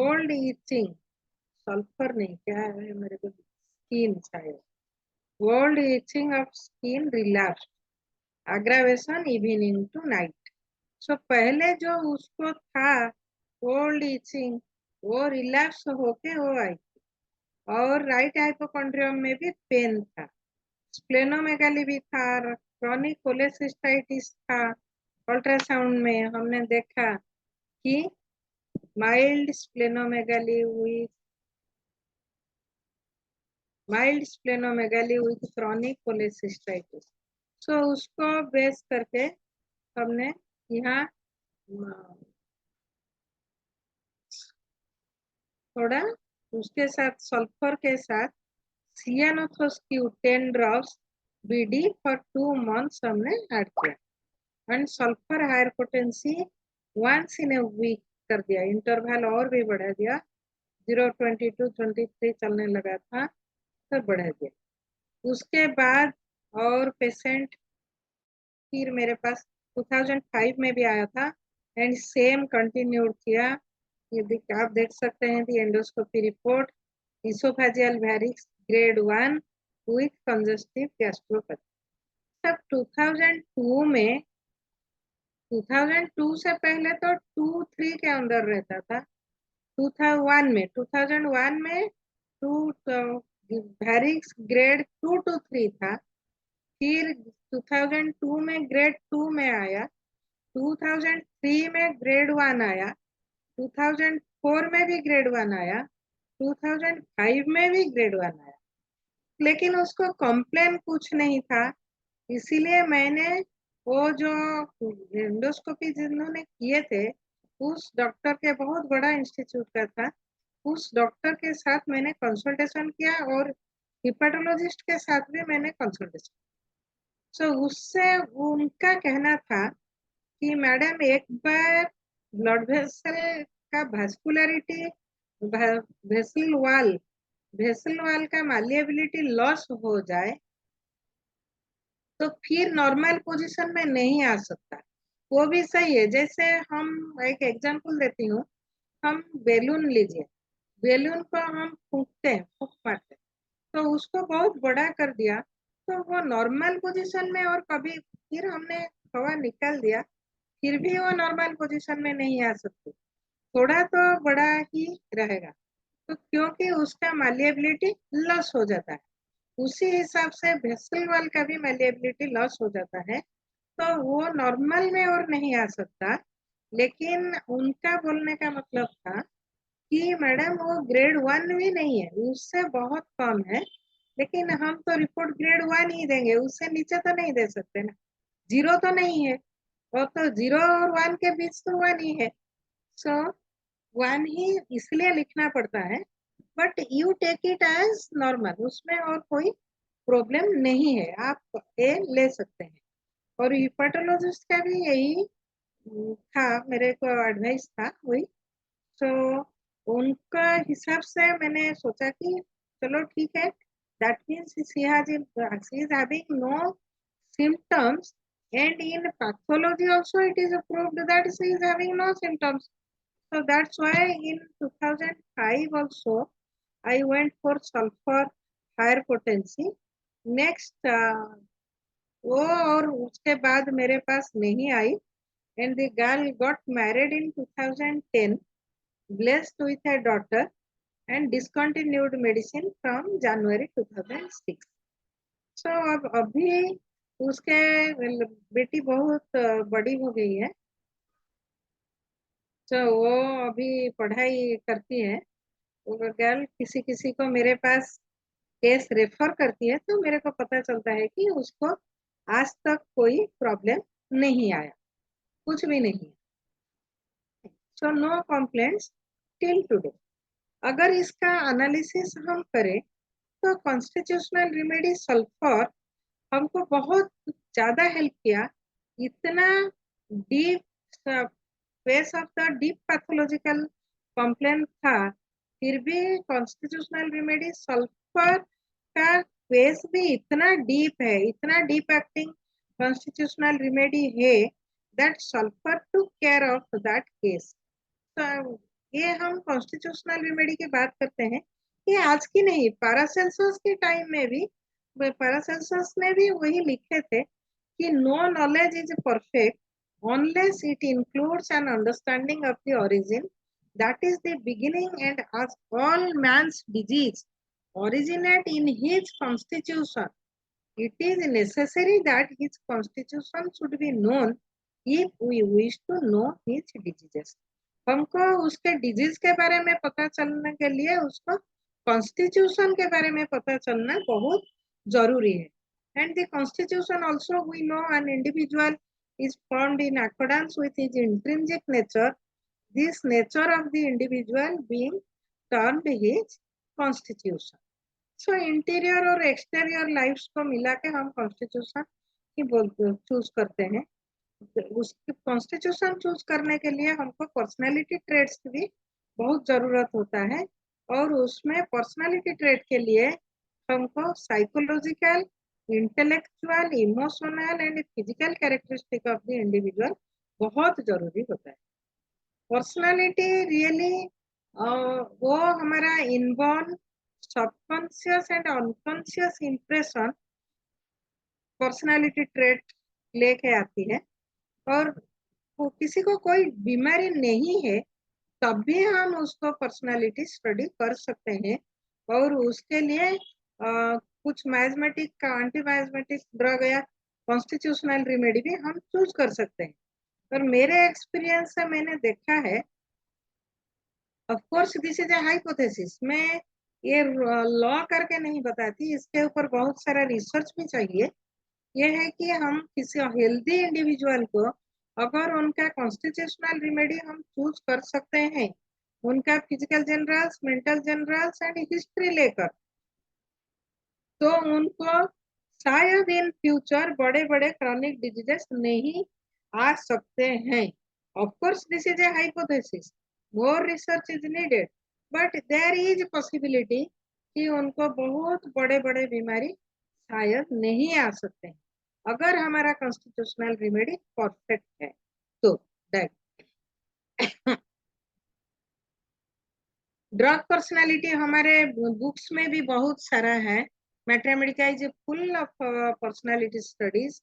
Speaker 1: old itching, sulphur नहीं, क्या है मेरे को, स्किन शायद, old itching of skin relapse, aggravation evening to night। So पहले जो उसको था ओल्ड इचिंग, वो रिलैप्स होके वो आई, और राइट हाइपोकॉन्ड्रियम में भी पेन था, स्प्लेनोमेगाली भी था, क्रॉनिक कोलेसिस्टाइटिस था। अल्ट्रासाउंड में हमने देखा कि माइल्ड स्प्लेनोमेगाली विथ क्रॉनिक कोलेसिस्टाइटिस। सो उसको बेस करके हमने यहाँ थोड़ा उसके साथ सल्फर के साथ Ceanothus Q 10 drops BD for 2 months हमने ऐड किया। And sulphur higher potency once in a week कर दिया, इंटरवल और भी बढ़ा दिया, 0.22 23 चलने लगा था तो बढ़ा दिया। उसके बाद और पेशेंट फिर मेरे पास 2005 में भी आया था, एंड सेम कंटिन्यूड किया। ये आप देख सकते हैं the endoscopy report, esophageal varix grade 1 with congestive gastropathy. तब 2002 से पहले तो 2-3 के अंदर रहता था। 2001 में टू वेरिक्स ग्रेड 2 to 3 था। फिर 2002 में ग्रेड 2 में आया, 2003 में ग्रेड 1 आया, 2004 में भी ग्रेड 1 आया, 2005 में भी ग्रेड 1 आया, लेकिन उसको कंप्लेन कुछ नहीं था। इसीलिए मैंने वो जो एंडोस्कोपी जिन्होंने किए थे, उस डॉक्टर के, बहुत बड़ा इंस्टीट्यूट का था, उस डॉक्टर के साथ मैंने कंसल्टेशन किया, और हिपेटोलॉजिस्ट के साथ भी मैंने कंसल्टेशन। सो उससे उनका कहना था कि मैडम एक बार ब्लड वेसल का वास्कुलरिटी, वेसल वाल का मालिएबिलिटी लॉस हो जाए तो फिर नॉर्मल पोजीशन में नहीं आ सकता। वो भी सही है। जैसे हम एक एग्जांपल देती हूँ, हम बेलून लीजिए, बेलून को हम फूंकते हैं, फूंक मारते हैं, तो उसको बहुत बड़ा कर दिया तो वो नॉर्मल पोजीशन में, और कभी फिर हमने हवा निकाल दिया फिर भी वो नॉर्मल पोजीशन में नहीं आ सकती, थोड़ा तो बड़ा ही रहेगा, तो क्योंकि उसका मालिएबिलिटी लॉस हो जाता है। उसी हिसाब से वेसल वाल का भी मालिएबिलिटी लॉस हो जाता है, तो वो नॉर्मल में और नहीं आ सकता। लेकिन उनका बोलने का मतलब था कि मैडम वो ग्रेड 1 भी नहीं है, उससे बहुत कम है, लेकिन हम तो रिपोर्ट ग्रेड 1 ही देंगे, उससे नीचे तो नहीं दे सकते ना, 0 तो नहीं है, और तो 0 और 1 के बीच तो 1 ही है। सो 1 ही इसलिए लिखना पड़ता है, but you take it as normal, उसमें और कोई प्रॉब्लम नहीं है, आप ए ले सकते हैं। और हिपेटोलॉजिस्ट का भी यही था, मेरे को एडवाइस था वही। तो उनका हिसाब से मैंने सोचा कि चलो ठीक है, that means she is having no symptoms, and in pathology also it is proved that she is having no symptoms. So that's why in 2005 also I went for sulfur higher potency. Next वो और उसके बाद मेरे पास नहीं आई, and the girl got married in 2010, blessed with a daughter, and discontinued medicine from January 2006. So अब अभी उसके बेटी बहुत बड़ी हो गई है, तो वो अभी पढ़ाई करती है। वो गर्ल किसी किसी को मेरे पास केस रेफर करती है, तो मेरे को पता चलता है कि उसको आज तक कोई प्रॉब्लम नहीं आया, कुछ भी नहीं। So no complaints till today. अगर इसका एनालिसिस हम करें तो कॉन्स्टिट्यूशनल रेमेडी सल्फर हमको बहुत ज्यादा हेल्प किया। इतना deep phase of the deep pathological complaint था, फिर भी कॉन्स्टिट्यूशनल रेमेडी सल्फर का फेस भी इतना डीप है, इतना डीप एक्टिंग कॉन्स्टिट्यूशनल रेमेडी है that sulphur to care of that case. तो ये हम कॉन्स्टिट्यूशनल रेमेडी की बात करते हैं, ये आज की नहीं, पैरासेल्सस के टाइम में भी पैरासेल्सस ने भी वही लिखे थे कि no knowledge is perfect unless it includes an understanding of the origin, that is the beginning, and as all man's disease originate in his constitution, it is necessary that his constitution should be known if we wish to know his diseases. हमको उसके disease के बारे में पता चलने के लिए उसको कॉन्स्टिट्यूशन के बारे में पता चलना बहुत जरूरी है। And the constitution also we know an individual is formed in accordance with his intrinsic nature, this nature of the individual being termed his constitution. So interior और एक्सटीरियर लाइफ्स को मिला के हम कॉन्स्टिट्यूशन की चूज करते हैं। उस constitution choose करने के लिए हमको पर्सनालिटी ट्रेट्स की भी बहुत जरूरत होता है, और उसमें पर्सनालिटी ट्रेट के लिए हमको psychological, intellectual, emotional and physical characteristic of the individual बहुत जरूरी होता है। पर्सनालिटी रियली वो हमारा inborn subconscious and unconscious impression personality trait लेके आती है, और किसी को कोई बीमारी नहीं है तब भी हम उसको पर्सनालिटी स्टडी कर सकते हैं, और उसके लिए कुछ माइजमेटिक का एंटीमाइजमेटिक ड्रग या कॉन्स्टिट्यूशनल रेमेडी भी हम चूज कर सकते हैं। और मेरे एक्सपीरियंस से मैंने देखा है, of course this is a hypothesis, मैं ये लॉ करके नहीं बताती, इसके ऊपर बहुत सारा रिसर्च भी चाहिए। ये है कि हम किसी हेल्दी इंडिविजुअल को अगर उनका कॉन्स्टिट्यूशनल रेमेडी हम चूज कर सकते हैं, उनका physical generals, mental generals and history लेकर, तो उनको शायद इन फ्यूचर बड़े बड़े क्रॉनिक डिजीजेस नहीं आ सकते हैं। Of course this is a hypothesis, more research is needed, but there is possibility कि उनको बहुत बड़े बड़े बीमारी शायद नहीं आ सकते हैं अगर हमारा कॉन्स्टिट्यूशनल रेमेडी परफेक्ट है तो। ड्रग पर्सनालिटी हमारे बुक्स में भी बहुत सारा है। Materia medica is full of personality studies,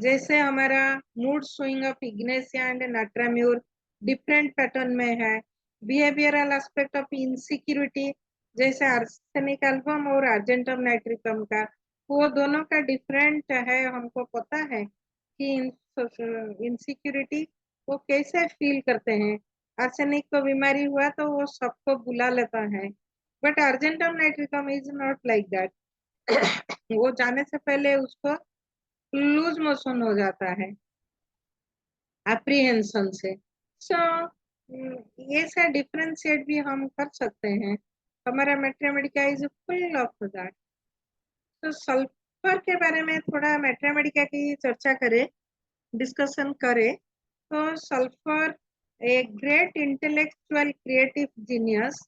Speaker 1: जैसे हमारा mood swing of ignatia and natrum mur different pattern में है। बिहेवियरल एस्पेक्ट ऑफ इनसिक्योरिटी जैसे आर्सेनिक एल्बम और आर्जेंटम नाइट्रिकम का, वो दोनों का डिफरेंट है। हमको पता है कि इनसिक्योरिटी वो कैसे फील करते हैं। आर्सेनिक को बीमारी हुआ तो वो सबको बुला लेता है, but argentum nitricum is not like that. वो जाने से पहले उसको लूज मोशन हो जाता है एप्रीहेंशन से। सो ये से डिफरेंशिएट भी हम कर सकते हैं। हमारा मैट्रामेडिका इज फुल ऑफ दैट। तो सल्फर के बारे में थोड़ा मैट्रामेडिका की चर्चा करें, डिस्कशन करें, तो sulphur a great intellectual creative genius,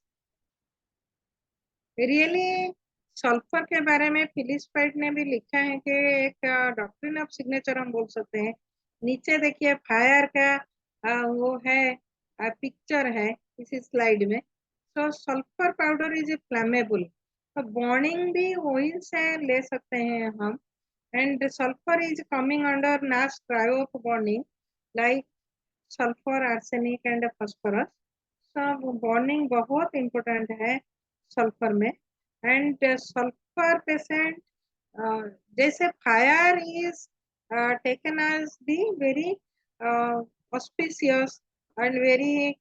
Speaker 1: really sulphur के बारे में फिलिस पाइट ने भी लिखा है कि एक डॉक्ट्रिन ऑफ सिग्नेचर हम बोल सकते हैं। नीचे देखिए फायर का वो है पिक्चर है इसी स्लाइड में। तो सल्फर पाउडर इज फ्लैमेबल, तो बर्निंग भी वही से ले सकते हैं हम। And sulphur is coming under Nash trio of burning like sulphur, arsenic and phosphorus. सब बॉन्डिंग बहुत इम्पोर्टेंट है सल्फर में। एंड सल्फर पेशेंट जैसे fire is taken as the very auspicious and very,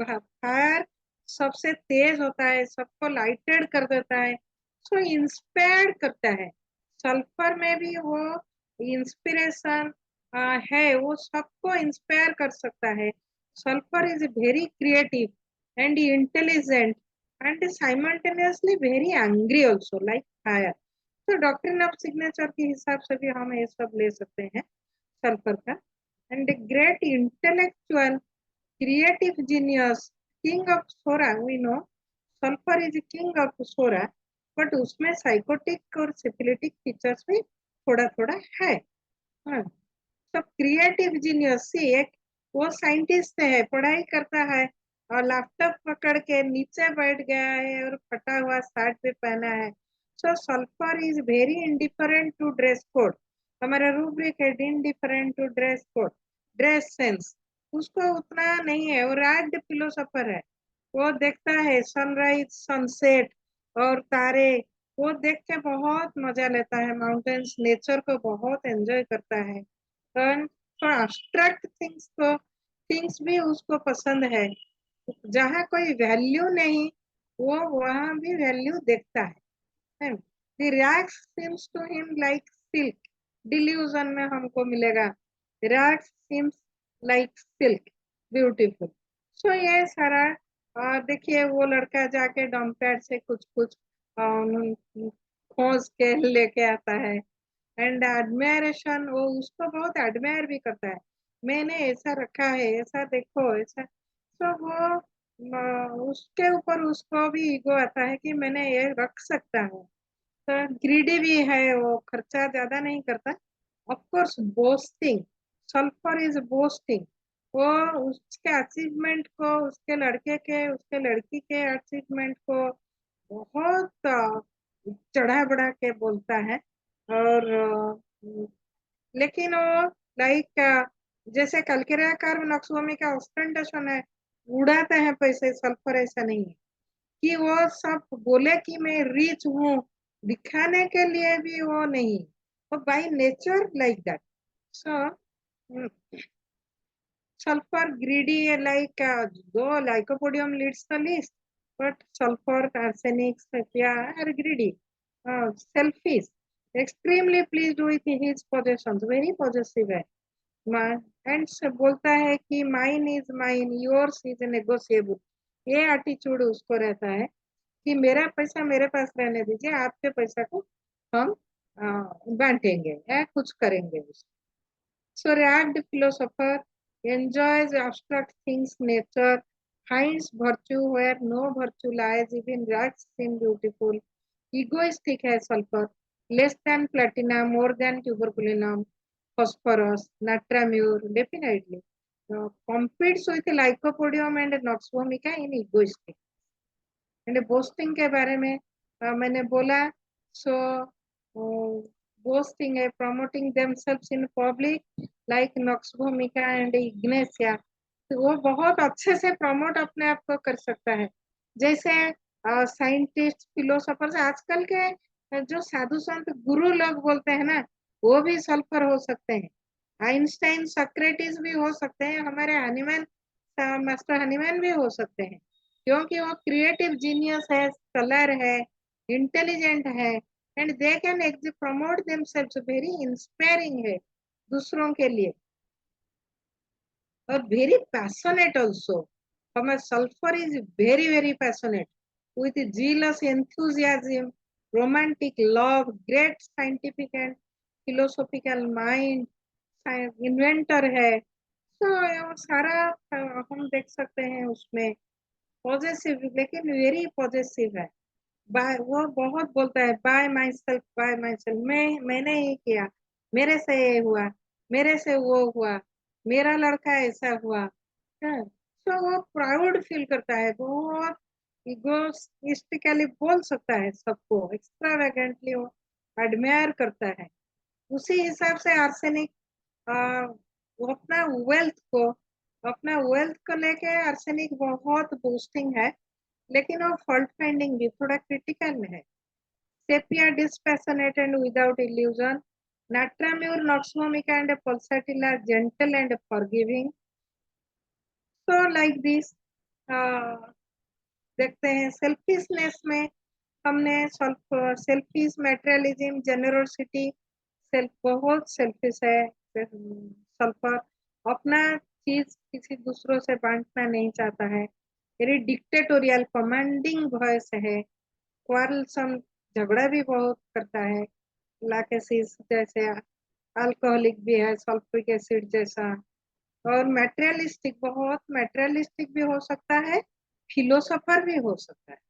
Speaker 1: fire सबसे तेज होता है, सबको लाइटेड कर देता है, सो इंस्पायर करता है। सल्फर में भी वो इंस्पिरेशन है, वो सबको इंस्पायर कर सकता है। Sulphur is very creative, and intelligent and simultaneously very angry also like fire. तो डॉक्ट्रिन ऑफ सिग्नेचर के हिसाब से भी हम ये सब ले सकते हैं सल्फर का. And great intellectual creative genius king of psora. We know sulphur is king of psora, but उसमें साइकोटिक और सिफिलिटिक फीचर्स भी थोड़ा थोड़ा है. हाँ, सब क्रिएटिव जीनियस सी एक वो साइंटिस्ट है, पढ़ाई करता है और लैपटॉप पकड़ के नीचे बैठ गया है और फटा हुआ शर्ट भी पहना है. So sulphur is very indifferent to dress code. हमारा रूब्रिक है indifferent to dress code, dress sense उसको उतना नहीं है. वो रैग्ड फिलोसोफर है, वो देखता है सनराइज सनसेट और तारे, वो देख के बहुत मजा लेता है, माउंटेन्स नेचर को बहुत एंजॉय करता है. तो abstract थिंग्स भी उसको पसंद है. जहाँ कोई वैल्यू नहीं वो वहाँ भी वैल्यू देखता है. The rags seems to him like silk. Delusion में हमको मिलेगा rags seems like silk, beautiful. So ये सारा देखिए वो लड़का जाके डॉम्पैड से कुछ कुछ खोज के लेके आता है. एंड एडमायरेशन, वो उसको बहुत एडमायर भी करता है. मैंने ऐसा रखा है, ऐसा देखो ऐसा. तो वो उसके ऊपर उसको भी ईगो आता है कि मैंने ये रख सकता हूँ. तो ग्रीडी भी है, वो खर्चा ज्यादा नहीं करता. Of course boasting, sulphur is boasting. वो उसके अचीवमेंट को, उसके लड़के के उसके लड़की के अचीवमेंट को बहुत चढ़ा बढ़ा के बोलता है. और लेकिन वो लाइक जैसे कलकिरिया कार नक्सवामी का ऑस्टेंटेशन है, उड़ाते हैं पैसे. सल्फर ऐसा नहीं है कि वो सब बोले कि मैं रिच हूँ, दिखाने के लिए भी वो नहीं. वो by nature like that. So sulfur greedy like though lycopodium leads the list, but sulfur, arsenic, sepia are greedy, selfish, extremely pleased with his possessions, very possessive है. एंड बोलता है कि mine is mine, yours is negotiable. ये attitude उसको रहता है कि मेरा पैसा मेरे पास रहने दीजिए, आपके पैसा को हम बांटेंगे या कुछ करेंगे उसको. So ragged philosopher enjoys abstract things, nature, finds virtue where no virtue lies, even rags seem beautiful. Egoistic है sulfur, less than platinum, more than tuberculinum, phosphorus, natramure, definitely. Competes with lycopodium and noxvomica in egoistic. And boasting के बारे में मैंने बोला. So boasting है promoting themselves in public like noxvomica and ignacia. तो वो बहुत अच्छे से प्रमोट अपने आप को कर सकता है. जैसे साइंटिस्ट फिलोसोफर्स आजकल के जो साधु संत गुरु लोग बोलते हैं ना, वो भी सल्फर हो सकते हैं. आइंस्टाइन सक्रेटिस भी हो सकते हैं, हमारे हनीमैन मास्टर हनीमैन भी हो सकते हैं, क्योंकि वो क्रिएटिव जीनियस है, स्कॉलर है, इंटेलिजेंट है. And they can promote themselves, very inspiring है दूसरों के लिए. और वेरी पैशनेट ऑल्सो. हमें sulphur is very very passionate with zealous enthusiasm, romantic love, great scientific and philosophical mind, inventor है. तो सारा हम देख सकते हैं उसमें. पॉजिटिव, लेकिन वेरी पॉजिटिव है. बाय वो बहुत बोलता है bye my self, bye my self. मैंने ही किया, मेरे से ये हुआ, मेरे से वो हुआ, मेरा लड़का ऐसा हुआ. तो वो प्राउड फील करता है, बहुत इगोइस्टिकली बोल सकता है सबको, एक्स्ट्रावेगेंटली वो एडमायर करता है. उसी हिसाब से आर्सेनिक वो अपना वेल्थ को लेके आर्सेनिक बहुत बूस्टिंग है, लेकिन वो फॉल्ट फाइंडिंग भी थोड़ा क्रिटिकल में है. Sepia dispassionate and without illusion. Natramure, noxvomica and pulsatilla gentle and forgiving. So like this देखते हैं. सेल्फिशनेस में हमने सेल्फिश, मेटेरियलिज्म, जेनरोसिटी, सेल्फ बहुत सेल्फिश है सल्फर. अपना चीज किसी दूसरों से बांटना नहीं चाहता है, वेरी डिक्टेटोरियल कमांडिंग वॉइस है, क्वारलसम झगड़ा भी बहुत करता है, लाकेसिस जैसे अल्कोहलिक भी है, सल्फ्यूरिक एसिड जैसा, और मैटेरियलिस्टिक, बहुत मैटेरियलिस्टिक भी हो सकता है, फिलोसोफर भी हो सकता है।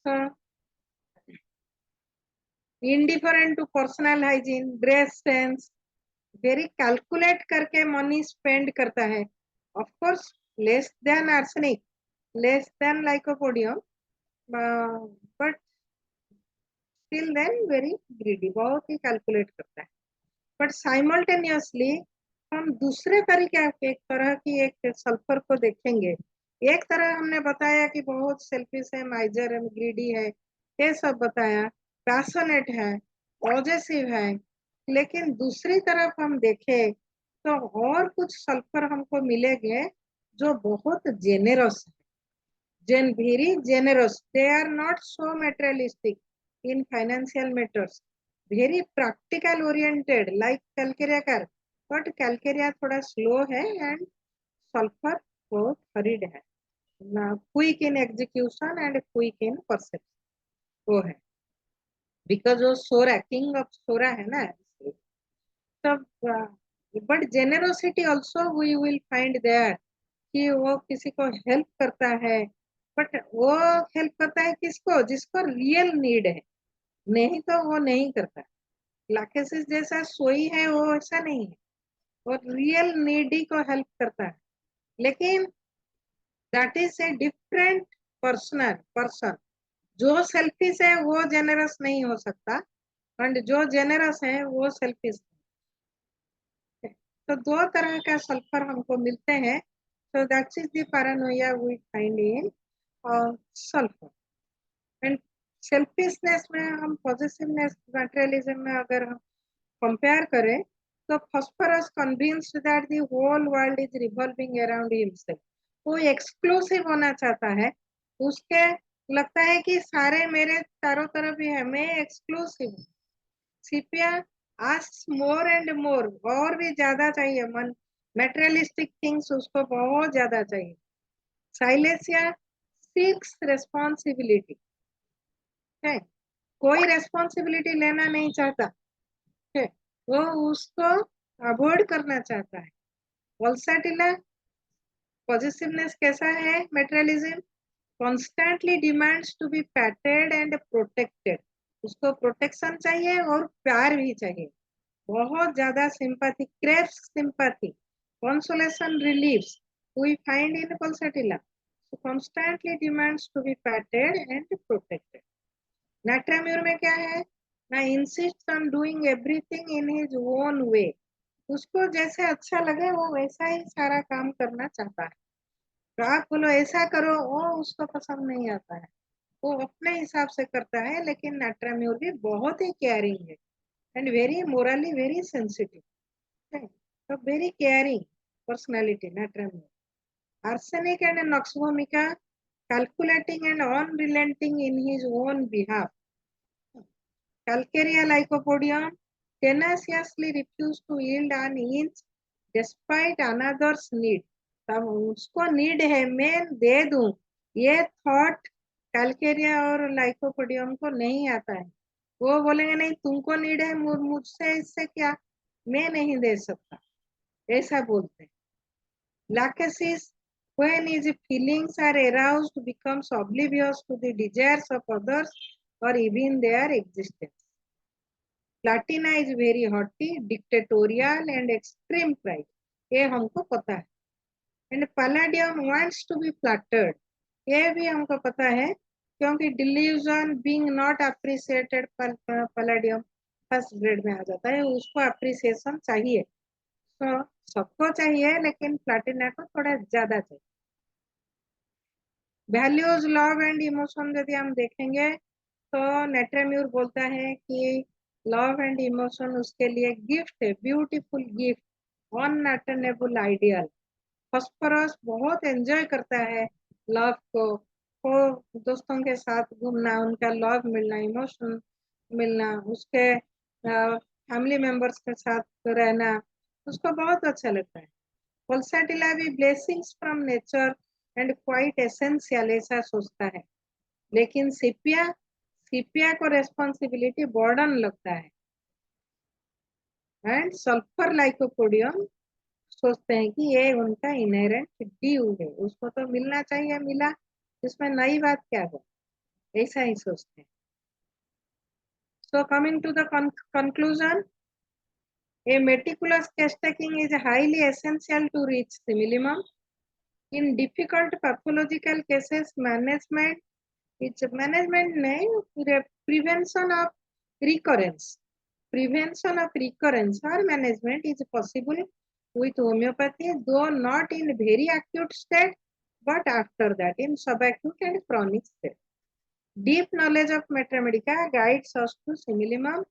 Speaker 1: तो indifferent to personal hygiene, dress sense, very calculate करके मनी स्पेंड करता है, of course less than arsenic, less than lycopodium, but still then very greedy, बहुत ही कैलकुलेट करता है। बट साइमल्टेनियसली हम दूसरे तरीके एक तरह की एक सल्फर को देखेंगे। एक तरह हमने बताया कि बहुत सेल्फिश है, माइजर है, ग्रीडी है, ये सब बताया, पैशनेट है, पॉजेसिव है, लेकिन दूसरी तरफ हम देखें तो और कुछ सल्फर हमको मिलेंगे जो बहुत जेनेरस है, very generous, they are not so materialistic in financial matters, very practical oriented like calcarea, but calcarea थोड़ा स्लो है एंड सल्फर बहुत हरिड है, quick in execution and quick in perception वो है, बिकॉज वो सोरा, किंग ऑफ सोरा है ना, तब but generosity also we will find there, कि वो किसी को हेल्प करता है, बट वो हेल्प करता है किसको, जिसको रियल नीड है, नहीं तो वो नहीं करता। लाकेसिस जैसा सोई है वो ऐसा नहीं है, वो रियल नीडी को हेल्प करता है, लेकिन that is a different person. जो सेल्फिश है वो जेनरस नहीं हो सकता, एंड जो जेनरस है वो सेल्फिश है। तो दो तरह का सल्फर हमको मिलते हैं, so that is the paranoia we find in sulphur. And selfishness में हम पॉजिटिवनेस मटेरियलिज्म में अगर हम कंपेयर करें तो phosphorus convinced that the whole world is revolving around himself, वो एक्सक्लूसिव होना चाहता है, उसके लगता है कि सारे मेरे चारों तरफ ही है, मैं एक्सक्लूसिव हूँ। सिपिया आस्क्स मोर एंड मोर, और भी ज्यादा चाहिए, मन मेटेरियलिस्टिक थिंग्स उसको बहुत ज्यादा चाहिए। साइलेसिया सीक्स रेस्पॉन्सिबिलिटी है, कोई रेस्पॉन्सिबिलिटी लेना नहीं चाहता है, वो उसको अवॉइड करना चाहता है। पल्साटिला पॉजिटिवनेस कैसा है, materialism constantly demands to be patted and protected, उसको प्रोटेक्शन चाहिए और प्यार भी चाहिए, बहुत ज्यादा sympathy, craves sympathy, consolation, reliefs we find in pulsatilla, so constantly demands to be patted and protected। Natrum mur में क्या है ना, insist on doing everything in his own way, उसको जैसे अच्छा लगे वो वैसा ही सारा काम करना चाहता है, तो आप बोलो ऐसा करो, वो उसको पसंद नहीं आता है, वो अपने हिसाब से करता है, लेकिन नाट्राम्यूर भी बहुत ही केयरिंग है and very morally very sensitive है, तो very caring personality natrum mur. Arsenic and nux vomica calculating and unrelenting in his own behalf। Calcarea lycopodium tenaciously refused to yield an inch despite another's need। तब उसको need है, मैं दे दूं, ये thought Calcarea और lycopodium को नहीं आता है, वो बोलेंगे नहीं तुमको नीड है, मुझसे इससे क्या, मैं नहीं दे सकता, ऐसा बोलते हैं। Lachesis, when his feelings are aroused, becomes oblivious to the desires of others or even their existence। Platina is very haughty, dictatorial and extreme pride, ये हमको पता है। And Palladium wants to be flattered, ये भी हमको पता है, क्योंकि delusion being not appreciated पर Palladium फर्स्ट ग्रेड में आ जाता है, उसको अप्रिसिएशन चाहिए, तो सबको चाहिए, लेकिन प्लाटिना को थोड़ा ज्यादा चाहिए। वैल्यूज, लव एंड इमोशन यदि हम देखेंगे तो नेट्राम्यूर बोलता है कि लव एंड इमोशन उसके लिए गिफ्ट है, beautiful gift, unattainable ideal. Phosphorus बहुत एंजॉय करता है लव को, वो दोस्तों के साथ घूमना, उनका लव मिलना, इमोशन मिलना, उसके फैमिली मेंबर्स के साथ रहना, उसको बहुत अच्छा लगता है। पल्साटिला भी blessings from nature, and quite essential ऐसा सोचता है, लेकिन सीपिया को रेस्पॉन्सिबिलिटी बर्डन लगता है। एंड सल्फर लाइकोपोडियम सोचते हैं कि ये उनका इनहेरेंट ड्यू है, उसको तो मिलना चाहिए, मिला, इसमें नई बात क्या है, ऐसा ही सोचते हैं। So coming to the conclusion, a meticulous case taking is highly essential to reach minimum. In difficult pathological cases, management नहीं, prevention of recurrence. Prevention of recurrence or management is possible with homeopathy, though not in very acute state, but after that in subacute and chronic state. Deep knowledge of Mathemedica guides us to minimum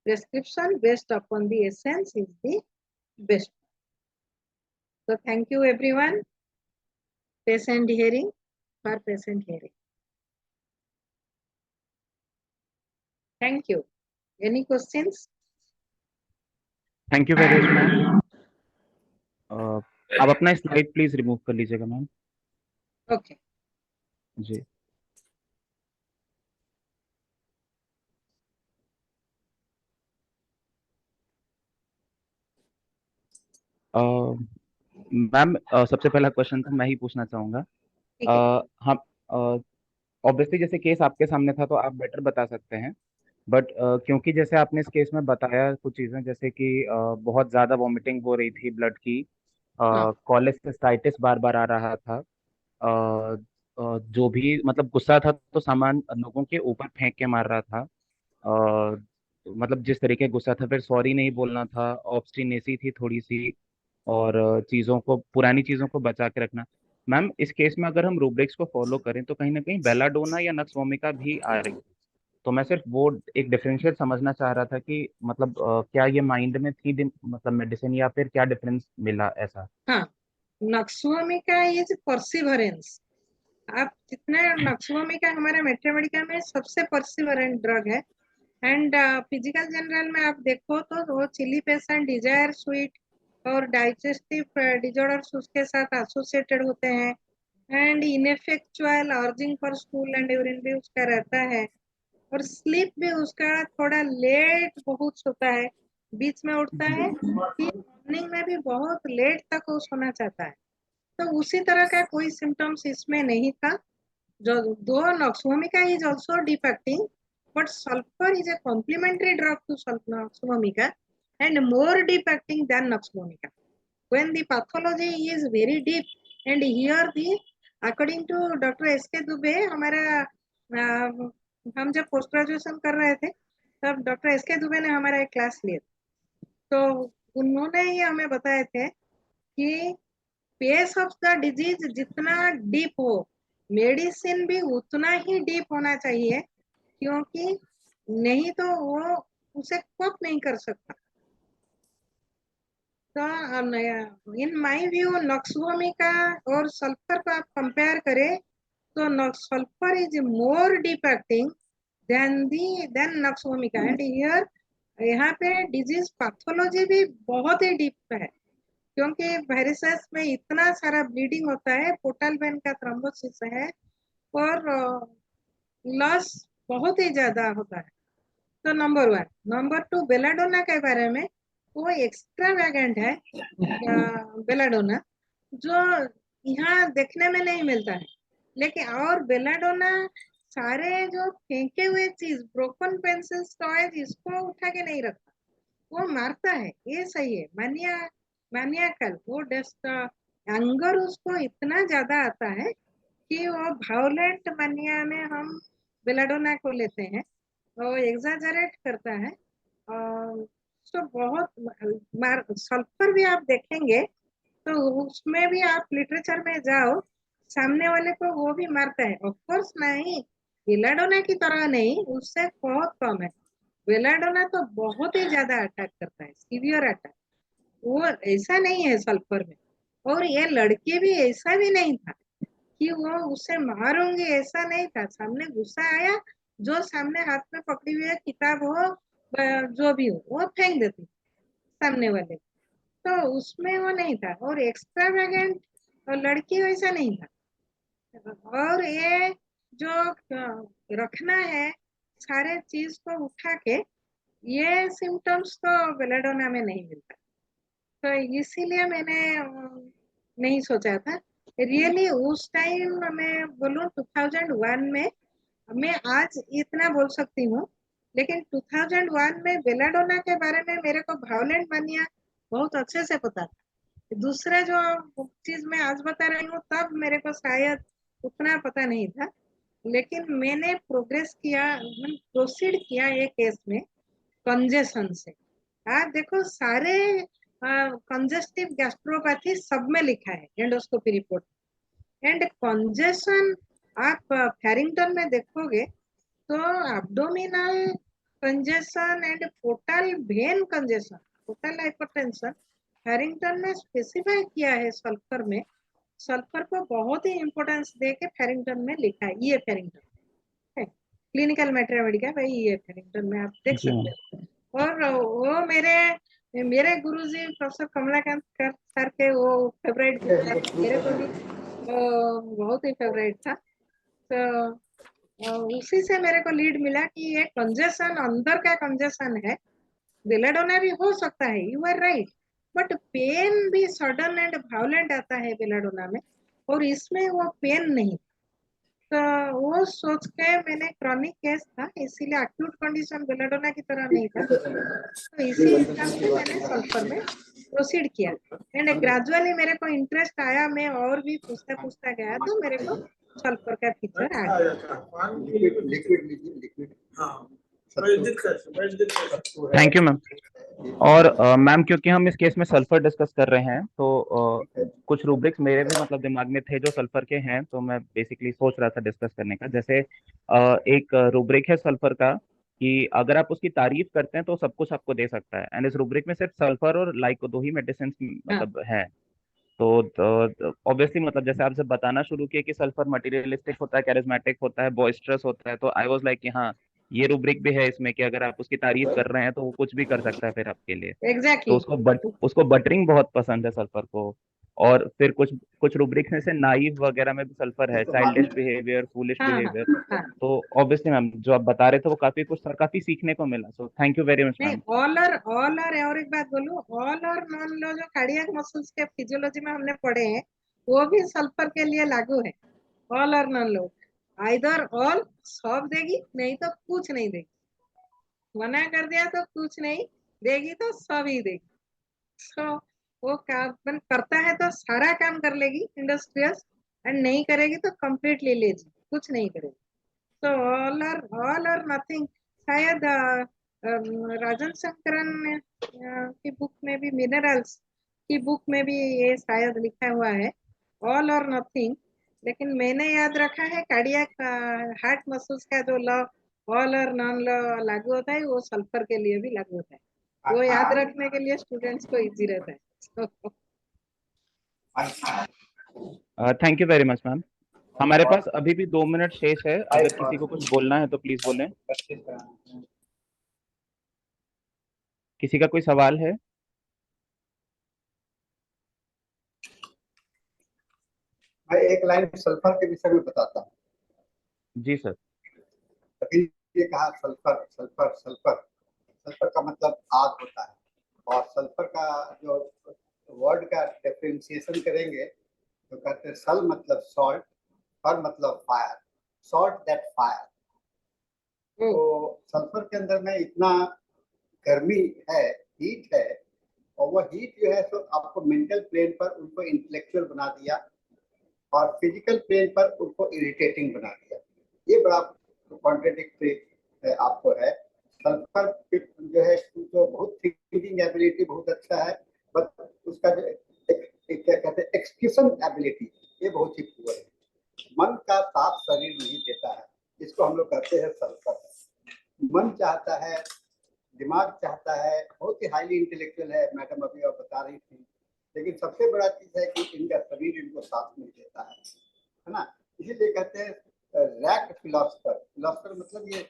Speaker 1: prescription based upon the essence is the best. So thank you everyone. Patient hearing for patient hearing. Thank you. Any questions?
Speaker 3: Thank you very much ma'am. आप अपना slide please remove कर लीजिएगा ma'am.
Speaker 1: Okay.
Speaker 3: जी। Ma'am सबसे पहला question तो मैं ही पूछना चाहूंगा।
Speaker 1: ठीक है।
Speaker 3: हम ऑब्वियसली जैसे केस आपके सामने था तो आप बेटर बता सकते हैं, बट क्योंकि जैसे आपने इस केस में बताया कुछ चीजें, जैसे कि बहुत ज्यादा वॉमिटिंग हो रही थी ब्लड की,
Speaker 1: हाँ
Speaker 3: कोलेसिस्टाइटिस बार बार आ रहा था, जो भी मतलब गुस्सा था तो सामान लोगों के ऊपर फेंक के मार रहा था, मतलब जिस तरीके गुस्सा था, फिर सॉरी नहीं बोलना था, ऑब्स्टिनेसी थी थोड़ी सी, और चीजों को, पुरानी चीजों को बचा के रखना। मैम इस केस में अगर हम रूब्रिक्स को फॉलो करें तो कहीं ना कहीं बेलाडोना या नक्स वोमिका भी आ रही, तो मैं सिर्फ वो एक डिफरेंशिएट समझना चाह रहा था कि मतलब क्या ये माइंड में थी मतलब मेडिसिन, या फिर क्या डिफरेंस मिला ऐसा।
Speaker 1: हाँ, नक्सोमिका इज परसिवरेंस। आप जितने नक्सोमिका हमारे मैथमेटिका में सबसे परसिवरेंट ड्रग है। एंड फिजिकल जनरल में आप देखो तो वो चिली पेशेंट डिजायर स्वीट और डाइजेस्टिव डिजॉर्डर्स उसके साथ एसोसिएटेड होते हैं। And ineffectual urging for stool and urine भी उसका रहता है। और स्लीप भी उसका थोड़ा लेट बहुत सोता है, बीच में उठता है, फिर मॉर्निंग में भी बहुत लेट तक वो सोना चाहता है। तो उसी तरह का कोई सिम्टम्स इसमें नहीं था। जो दो nux vomica is also defecting, but sulfur is a complementary drug to Noxvomica and more defecting than Noxvomica. When the pathology is very deep, and here the according to Dr. S.K. Dubey, हमारा हम जब post graduation कर रहे थे तब doctor S K. Dubey ने हमारा एक क्लास लिया, तो उन्होंने ये हमें बताए थे कि पेस ऑफ द डिजीज जितना डीप हो, मेडिसिन भी उतना ही डीप होना चाहिए, क्योंकि नहीं तो वो उसे कोप नहीं कर सकता। तो इन माय व्यू नक्सोमिका और सल्फर को आप कंपेयर करें तो sulphur is more defecting than nux vomica. And here यहाँ पे डिजीज पैथोलॉजी भी बहुत ही डीप है, क्योंकि वेरिसेस में इतना सारा ब्लीडिंग होता है, पोर्टल वेन का थ्रोम्बोसिस है, और लॉस बहुत ही ज्यादा होता है। तो नंबर 1। नंबर 2, बेलाडोना के बारे में, वो एक्स्ट्रा वैगेंट है बेलाडोना, जो यहाँ देखने में नहीं मिलता है। लेकिन और बेलाडोना सारे जो फेंके हुए चीज, ब्रोकन पेंसिल टॉयज, इसको उठा के नहीं रखता, वो मारता है, ये सही है। मानियाकल वो एंगर उसको इतना ज्यादा आता है कि वो वायलेंट मानिया में हम बेलाडोना को लेते हैं, वो एग्जाजरेट करता है। तो बहुत सल्फर भी आप देखेंगे तो उसमें भी आप लिटरेचर में जाओ, सामने वाले को वो भी मारता है। ऑफ कोर्स नहीं, बेलाडोना की तरह नहीं, उससे बहुत कम है। बेलाडोना तो बहुत ही ज्यादा अटैक करता है, सीवियर अटैक, वो ऐसा नहीं है सल्फर में। और ये लड़की भी ऐसा भी नहीं था कि वो उसे मारूंगी, ऐसा नहीं था। सामने गुस्सा आया, जो सामने हाथ में पकड़ी हुई है किताब हो जो भी हो, वो फेंक देती सामने वाले, तो उसमें वो नहीं था। और एक्स्ट्रावेगेंट लड़की वैसा नहीं था, और ये जो रखना है सारे चीज को उठा के, ये सिम्टम्स तो बेलाडोना में नहीं मिलता। तो इसीलिए मैंने नहीं सोचा था। रियली उस टाइम मैं बोलूं 2001 में, मैं आज इतना बोल सकती हूँ, लेकिन 2001 में बेलाडोना के बारे में मेरे को वायलेंट मानिया बहुत अच्छे से पता था। दूसरे जो चीज मैं आज बता रही हूँ तब मेरे को शायद उतना पता नहीं था, लेकिन मैंने प्रोग्रेस किया, प्रोसीड किया एक केस में कंजेशन से। आप देखो सारे कंजेस्टिव गैस्ट्रोपैथी सब में लिखा है एंडोस्कोपी रिपोर्ट। एंड कंजेशन आप फैरिंगटन में देखोगे तो abdominal congestion and portal vein congestion, portal hypertension Farrington में स्पेसिफाई किया है सल्फर में। सल्फर को बहुत ही इंपॉर्टेंस दे के फैरिंगटन में लिखा है, ये फैरिंगटन है क्लिनिकल मैटर का भाई, ये फैरिंगटन में आप देख
Speaker 3: जी
Speaker 1: सकते हो। और वो मेरे मेरे गुरुजी प्रोफेसर कमलाकांत सर के वो फेवरेट भी था, मेरे को भी बहुत ही फेवरेट था। तो उसी से मेरे को लीड मिला कि ये कंजेशन अंदर का कंजेशन है, बेलाडोना भी हो सकता है, you are right, but pain भी सडन एंड वायलेंट आता है बेलाडोना में, और इसमें वो पेन नहीं। तो वो सोच के मैंने क्रॉनिक केस था इसीलिए एक्यूट कंडीशन बेलाडोना की तरह नहीं था, तो इसी हिसाब से मैंने सल्फर में प्रोसीड किया। एंड ग्रेजुअली मेरे को इंटरेस्ट आया, मैं और भी पूछता पूछता गया तो मेरे को सल्फर का फीचर आ गया।
Speaker 2: Liquid
Speaker 3: thank you ma'am. और मैम क्योंकि हम इस केस में सल्फर डिस्कस कर रहे हैं तो कुछ रूब्रिक्स मेरे भी मतलब दिमाग में थे जो सल्फर के हैं, तो मैं बेसिकली सोच रहा था डिस्कस करने का। जैसे एक रूब्रिक है सल्फर का कि अगर आप उसकी तारीफ करते हैं तो सब कुछ आपको दे सकता है, एंड इस रूब्रिक में सिर्फ सल्फर और लाइको दो ही मेडिसिन
Speaker 1: हाँ
Speaker 3: मतलब है। तो ऑब्वियसली मतलब जैसे आप जब बताना शुरू किए कि सल्फर मटेरियलिस्टिक होता है, कैरिज्मेटिक होता है, बॉइस्ट्रस होता है, तो आई वाज लाइक कि हाँ ये रूब्रिक भी है इसमें कि अगर आप उसकी तारीफ कर रहे हैं तो वो कुछ भी कर सकता है फिर आपके लिए। तो
Speaker 1: एग्जैक्टली।
Speaker 3: उसको बटरिंग बहुत पसंद है सल्फर को। और फिर कुछ कुछ रूब्रिक्स में से नाइव वगैरह में भी सल्फर है, चाइल्डिश बिहेवियर, फूलिश
Speaker 1: हाँ हाँ
Speaker 3: बिहेवियर।
Speaker 1: हाँ।
Speaker 3: तो ऑब्वियसली मैम जो आप बता रहे थे वो काफी कुछ काफी सीखने को मिला, so thank you very much
Speaker 1: नहीं,
Speaker 3: मैम।
Speaker 1: ऑल और एक बात बोलूं, ऑल और नॉन लो जो कार्डियक मसल्स के फिजियोलॉजी में हमने पढ़े हैं वो भी सल्फर के लिए लागू है। ऑल और नॉन लो, आइदर ऑल सब देगी, नहीं तो कुछ नहीं देगी। मना कर दिया तो कुछ नहीं देगी, तो सब ही देगी। तो वो काम करता है तो सारा काम कर लेगी इंडस्ट्रियस, एंड नहीं करेगी तो कंप्लीटली लेजी, कुछ नहीं करेगी। तो ऑल और नथिंग। शायद राजन शंकरन की बुक में भी, मिनरल्स की बुक में भी ये शायद लिखा हुआ है ऑल और नथिंग। लेकिन मैंने याद रखा है कार्डियक हार्ट मसल्स का जो लॉ ऑल और नॉन लॉ लागू होता है वो सल्फर के लिए भी लागू होता है। वो याद रखने के लिए स्टूडेंट्स को इजी रहता है।
Speaker 3: Thank you very much ma'am. हमारे पास अभी भी 2 मिनट शेष है, अगर किसी को कुछ बोलना है तो प्लीज बोलें। किसी का कोई सवाल है?
Speaker 2: मैं एक लाइन सल्फर के विषय में बताता हूँ।
Speaker 3: जी सर।
Speaker 2: अभी ये कहा सल्फर सल्फर सल्फर, सल्फर का मतलब आग होता है, और सल्फर का जो वर्ड का डिफरेंशिएशन करेंगे तो कहते हैं सल मतलब सॉल्ट, फर मतलब फायर, सॉल्ट दैट फायर। तो सल्फर के अंदर में इतना गर्मी है, हीट है, और वो हीट जो है तो आपको मेंटल प्लेन पर उनको इंटेलेक्चुअल बना दिया और फिजिकल प्लेन पर उनको इरिटेटिंग बना दिया। ये बड़ा कॉन्ट्रेडिक्टरी आपको है। सल्फर जो है तो बहुत थिंकिंग एबिलिटी बहुत अच्छा है, बट उसका जो क्या कहते हैं एक्सक्यूशन एबिलिटी, ये बहुत ही पुअर है। मन का साफ शरीर नहीं देता है, इसको हम लोग कहते हैं सल्फर। मन चाहता है, दिमाग चाहता है, बहुत ही हाईली इंटेलेक्चुअल है, मैडम अभी आप बता रही थी, लेकिन सबसे बड़ा चीज है कि इनका शरीर इनको साथ नहीं देता है ना। इसीलिए कहते हैं रैक फिलोसफर। फिलोसफर मतलब ये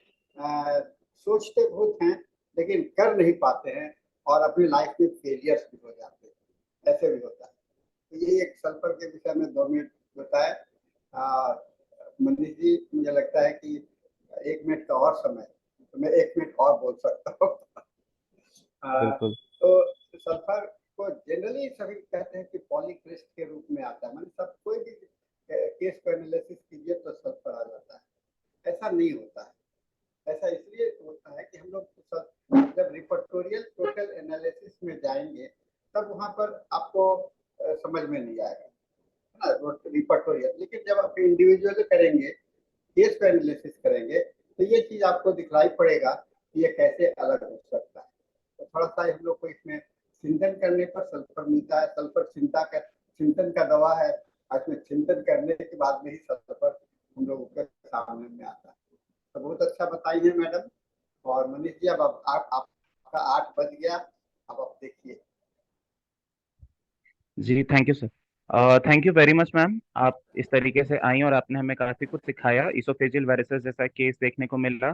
Speaker 2: सोचते बहुत हैं लेकिन कर नहीं पाते हैं, और अपनी लाइफ में फेलियर्स भी हो जाते हैं, ऐसे भी होता है। तो ये एक सल्फर के विषय में 2 मिनट बताया। मनीष जी, मुझे लगता है कि 1 मिनट का और समय, तो मैं 1 मिनट और बोल सकता हूँ।
Speaker 3: बिल्कुल।
Speaker 2: तो सल्फर को जनरली सभी कहते हैं कि पॉलीक्रिस्ट के रूप में आता है, मतलब सब कोई भी केस को एनालिसिस कीजिए तो सल्फर आ जाता है। ऐसा नहीं होता है। ऐसा इसलिए होता है कि हम लोग जब रिपर्टोरियल टोटल एनालिसिस में जाएंगे तब वहां पर आपको समझ में नहीं आएगा रिपर्टोरियल, लेकिन जब आप इंडिविजुअल करेंगे, केस को एनालिसिस करेंगे, तो ये चीज आपको दिखलाई पड़ेगा कि ये कैसे अलग हो सकता है। तो थोड़ा सा हम लोग को इसमें चिंतन करने पर सल्फर मिलता है। सल्फर चिंतन का दवा है। इसमें चिंतन करने के बाद में ही सल्फर हम लोगों के सामने में आता है। तो बहुत अच्छा बताई है मैडम। और मनीष जी, अब आपका 8 बज गया, अब आप देखिए।
Speaker 3: जी thank you sir. Thank you very much ma'am, आप इस तरीके से आई और आपने हमें काफी कुछ सिखाया। इसोफेजियल वायरसेस जैसा केस देखने को मिला,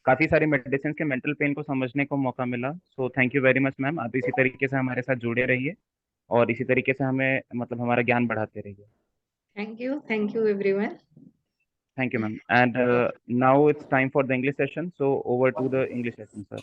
Speaker 3: काफी सारी मेडिसिन के मेंटल पेन को समझने को मौका मिला। So thank you very much ma'am, आप इसी तरीके से हमारे साथ जुड़े रहिए और इसी तरीके से हमें मतलब हमारा ज्ञान बढ़ाते रहिए।
Speaker 1: Thank you everyone.
Speaker 3: Thank you, ma'am. And now it's time for the English session. So over to the English session, sir.